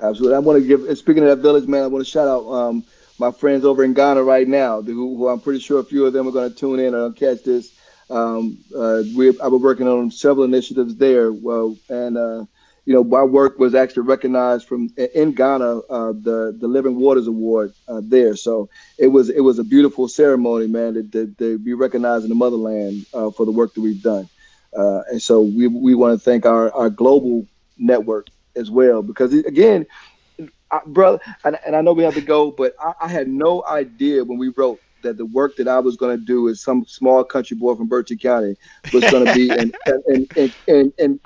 Absolutely. I want to give, speaking of that village, man, I want to shout out my friends over in Ghana right now, who I'm pretty sure a few of them are going to tune in or catch this. I've been working on several initiatives there. Well, and, my work was actually recognized in Ghana, the Living Waters Award there. So it was a beautiful ceremony, man, to be recognized in the motherland for the work that we've done. And so we want to thank our global network as well, because again, brother, and I know we have to go, but I had no idea when we wrote that the work that I was going to do as some small country boy from Berkeley County was going to be in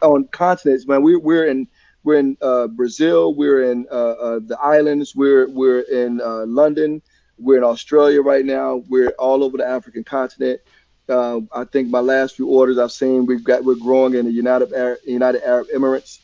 on continents. Man, we're in Brazil, we're in the islands, we're in London, we're in Australia right now, we're all over the African continent. I think my last few orders I've seen, we're growing in the United Arab Emirates.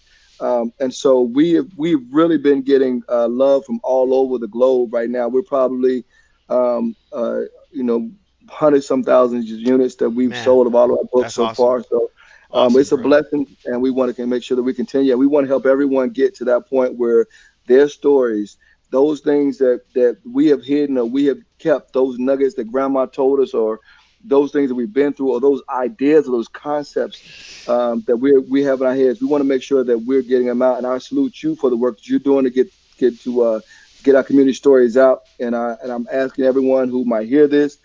And so we've really been getting love from all over the globe right now. We're probably um, uh, you know hundred some thousand units that we've Man, sold of all of our books that's so awesome. far. So Awesome, it's a bro. blessing, and we want to make sure that we continue. We want to help everyone get to that point where their stories, those things that we have hidden or we have kept, those nuggets that grandma told us, or those things that we've been through, or those ideas or those concepts that we have in our heads. We want to make sure that we're getting them out. And I salute you for the work that you're doing to get our community stories out. And I'm asking everyone who might hear this,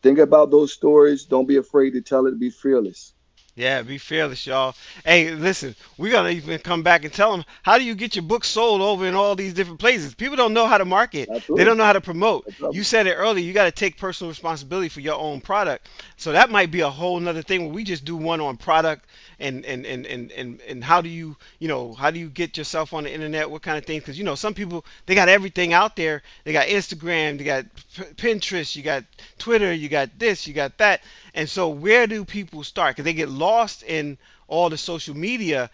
think about those stories. Don't be afraid to tell it. Be fearless. Yeah, be fearless, y'all. Hey, listen, we're gonna even come back and tell them how do you get your book sold over in all these different places. People don't know how to market. They Absolutely. don't know how to promote. That's You lovely. said it earlier. You got to take personal responsibility for your own product. So that might be a whole nother thing where we just do one on product and how do you how do you get yourself on the internet? What kind of things? Because some people they got everything out there. They got Instagram, they got Pinterest, you got Twitter, you got this, you got that. And so where do people start? Because they get lost in all the social media.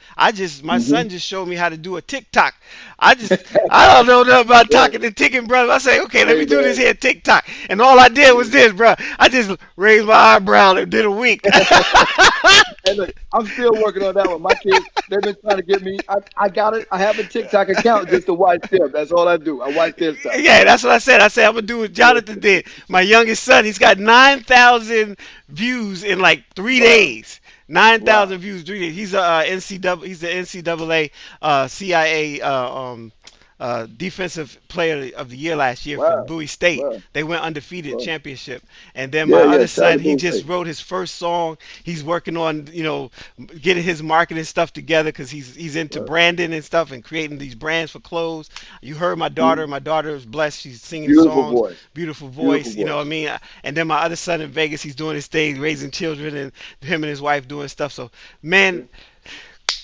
My Hmm. son just showed me how to do a TikTok. I don't know nothing about Yeah. talking to ticking brother. I say, okay, let Hey me do this man. here TikTok. And all I did was this, bro. I just raised my eyebrow and did a wink. Hey, look, I'm still working on that one. My kids, they've been trying to get me. I got it. I have a TikTok account just to watch them. That's all I do. I watch their stuff. Yeah, that's what I said. I said I'm gonna do what Jonathan did. My youngest son, he's got 9,000 views in like three Wow. days. Nine Wow. thousand views. 3 days. He's a NCAA. He's the NCAA CIA defensive player of the year last year for Wow. Bowie State. Wow. They went undefeated Wow. championship. And then my Yeah, yeah. other Shout out son, to he Boone just State. wrote his first song. He's working on getting his marketing stuff together because he's into Wow. branding and stuff and creating these brands for clothes. You heard my daughter. Mhm. My daughter is blessed. She's singing Beautiful songs, voice. beautiful Beautiful voice. You know what I voice. mean? And then my other son in Vegas, he's doing his thing, raising children, and him and his wife doing stuff. So, Yeah. man,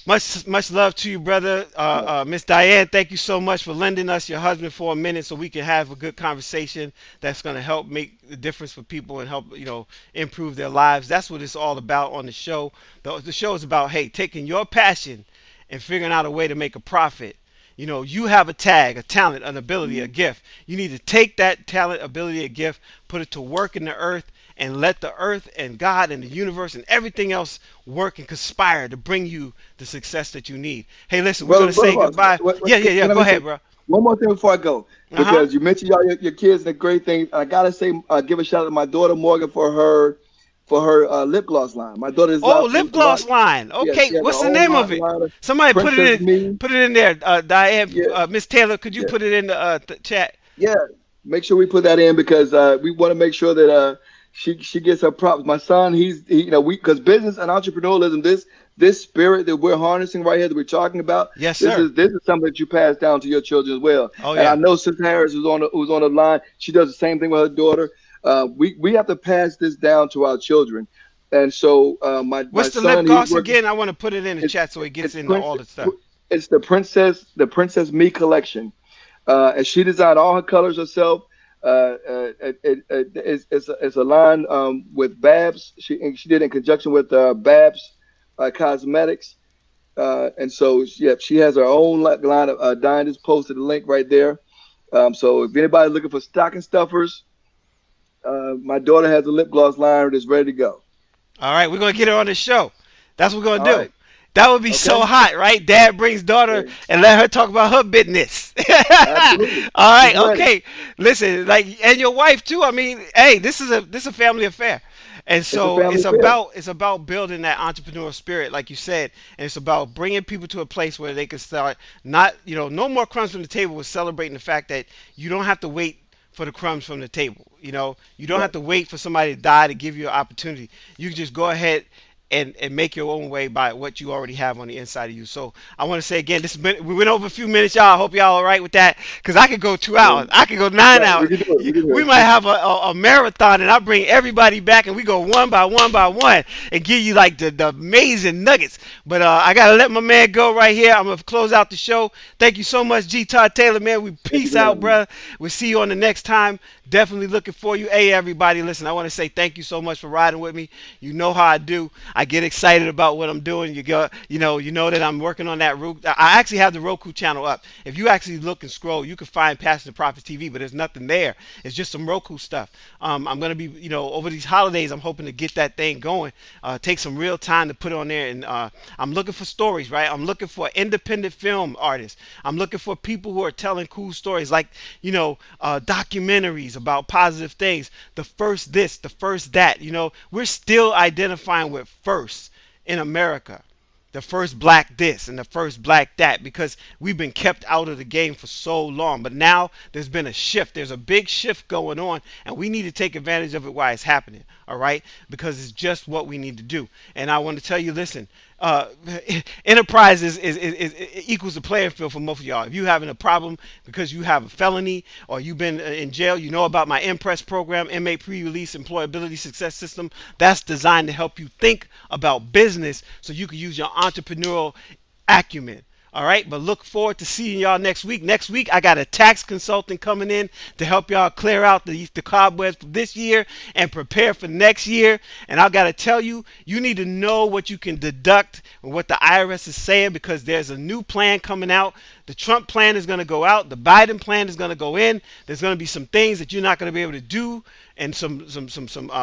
much love to you, brother. Yeah. Miss Diane, thank you so much for lending us your husband for a minute so we can have a good conversation that's going to help make the difference for people and help improve their lives. That's what it's all about on the show. The show is about, hey, taking your passion and figuring out a way to make a profit. You have a tag, a talent, an ability, a Mhm. gift. You need to take that talent, ability, a gift, put it to work in the earth, and let the earth and God and the universe and everything else work and conspire to bring you the success that you need. Hey, listen, we're Brother, gonna brother say Ross, goodbye. Yeah, yeah, yeah. can I Go mention ahead, bro. one more thing before I go? Uh huh. Because you mentioned all your kids and the great things. I gotta say, give a shout out to my daughter Morgan for her lip gloss line. My daughter is Oh, lip gloss line. yeah, Okay, she has her what's the own name of it? line of Somebody Princess Me. put it in there. Diane, Yeah, Miss Taylor, could you yeah, put it in the chat? yeah. Make sure we put that in because we want to make sure that she gets her props. My son, you know, we because business and entrepreneurialism, this spirit that we're harnessing right here that we're talking about, Yes, sir. this is something that you pass down to your children as well. Oh And I yeah. know Sister Harris who's on the line. She does the same thing with her daughter. We have to pass this down to our children. And so my What's the lip son, he's gloss working. again? I want to put it in the It's chat so it gets it's into Prince. all the stuff. It's the Princess Me collection, and she designed all her colors herself. It's a line with Babs. She did in conjunction with Babs Cosmetics, and so yeah, she has her own line of Diane just posted the link right there. So if anybody's looking for stocking stuffers, my daughter has a lip gloss line that's ready to go. All right, we're gonna get her on the show. That's what we're All gonna do. right, That would be so okay, hot, right? Dad brings daughter yeah, and let her talk about her business. absolutely, All she's right, ready. okay. Listen, like, and your wife too. I mean, hey, this is a family affair, and It's a so family affair. it's about building that entrepreneurial spirit, like you said, and it's about bringing people to a place where they can start not, no more crumbs from the table. With celebrating the fact that you don't have to wait for the crumbs from the table. You don't have Right. to wait for somebody to die to give you an opportunity. You can just go ahead and make your own way by what you already have on the inside of you. So I want to say again, we went over a few minutes, y'all. I hope y'all all right with that, because I could go 2 hours, Well, I could go 9 hours. right, we can do it. We can We do might it. have a marathon, and I bring everybody back, and we go one by one by one, and give you like the amazing nuggets. But I gotta let my man go right here. I'm gonna close out the show. Thank you so much, G-Todd Taylor, man. We Thank you peace for out, having me. brother. We'll see you on the next time. Definitely looking for you. Hey, everybody, listen, I want to say thank you so much for riding with me. You know how I do. I get excited about what I'm doing. You know that I'm working on that. I actually have the Roku channel up. If you actually look and scroll, you can find Passion to Profits TV, but there's nothing there. It's just some Roku stuff. I'm gonna be, over these holidays, I'm hoping to get that thing going. Take some real time to put it on there, and I'm looking for stories, right? I'm looking for independent film artists. I'm looking for people who are telling cool stories, like documentaries about positive things. The first this, the first that. We're still identifying with first in America. The first black this and the first black that, because we've been kept out of the game for so long. But now there's been a shift. There's a big shift going on, and we need to take advantage of it while it's happening. All right, because it's just what we need to do. And I want to tell you, listen, uh, enterprise is equals the playing field for most of y'all. If you having a problem because you have a felony or you've been in jail, you know about my Impress program, inmate pre-release employability success system. That's designed to help you think about business so you can use your entrepreneurial acumen. All right, but look forward to seeing y'all next week. Next week, I got a tax consultant coming in to help y'all clear out the cobwebs for this year and prepare for next year. And I got to tell you, you need to know what you can deduct and what the IRS is saying, because there's a new plan coming out. The Trump plan is going to go out. The Biden plan is going to go in. There's going to be some things that you're not going to be able to do, and some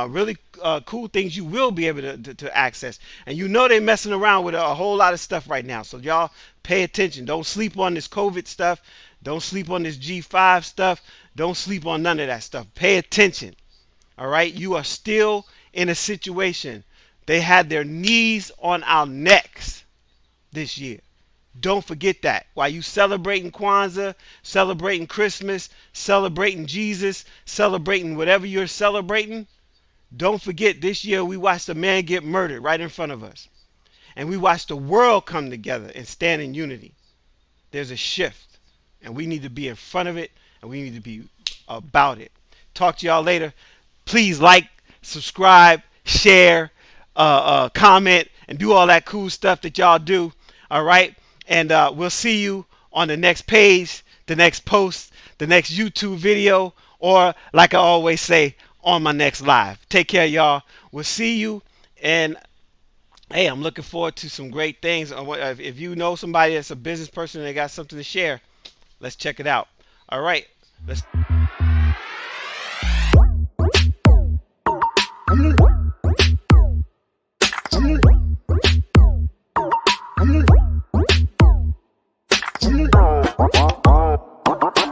really cool things you will be able to access. And they're messing around with a whole lot of stuff right now. So y'all pay attention. Don't sleep on this COVID stuff. Don't sleep on this G5 stuff. Don't sleep on none of that stuff. Pay attention. All right? You are still in a situation. They had their knees on our necks this year. Don't forget that. While you celebrating Kwanzaa, celebrating Christmas, celebrating Jesus, celebrating whatever you're celebrating, don't forget this year we watched a man get murdered right in front of us. And we watched the world come together and stand in unity. There's a shift, and we need to be in front of it, and we need to be about it. Talk to y'all later. Please like, subscribe, share, comment, and do all that cool stuff that y'all do. All right? And we'll see you on the next page, the next post, the next YouTube video, or like I always say, on my next live. Take care, y'all. We'll see you. And hey, I'm looking forward to some great things. If you know somebody that's a business person and they got something to share, let's check it out. All right. Let's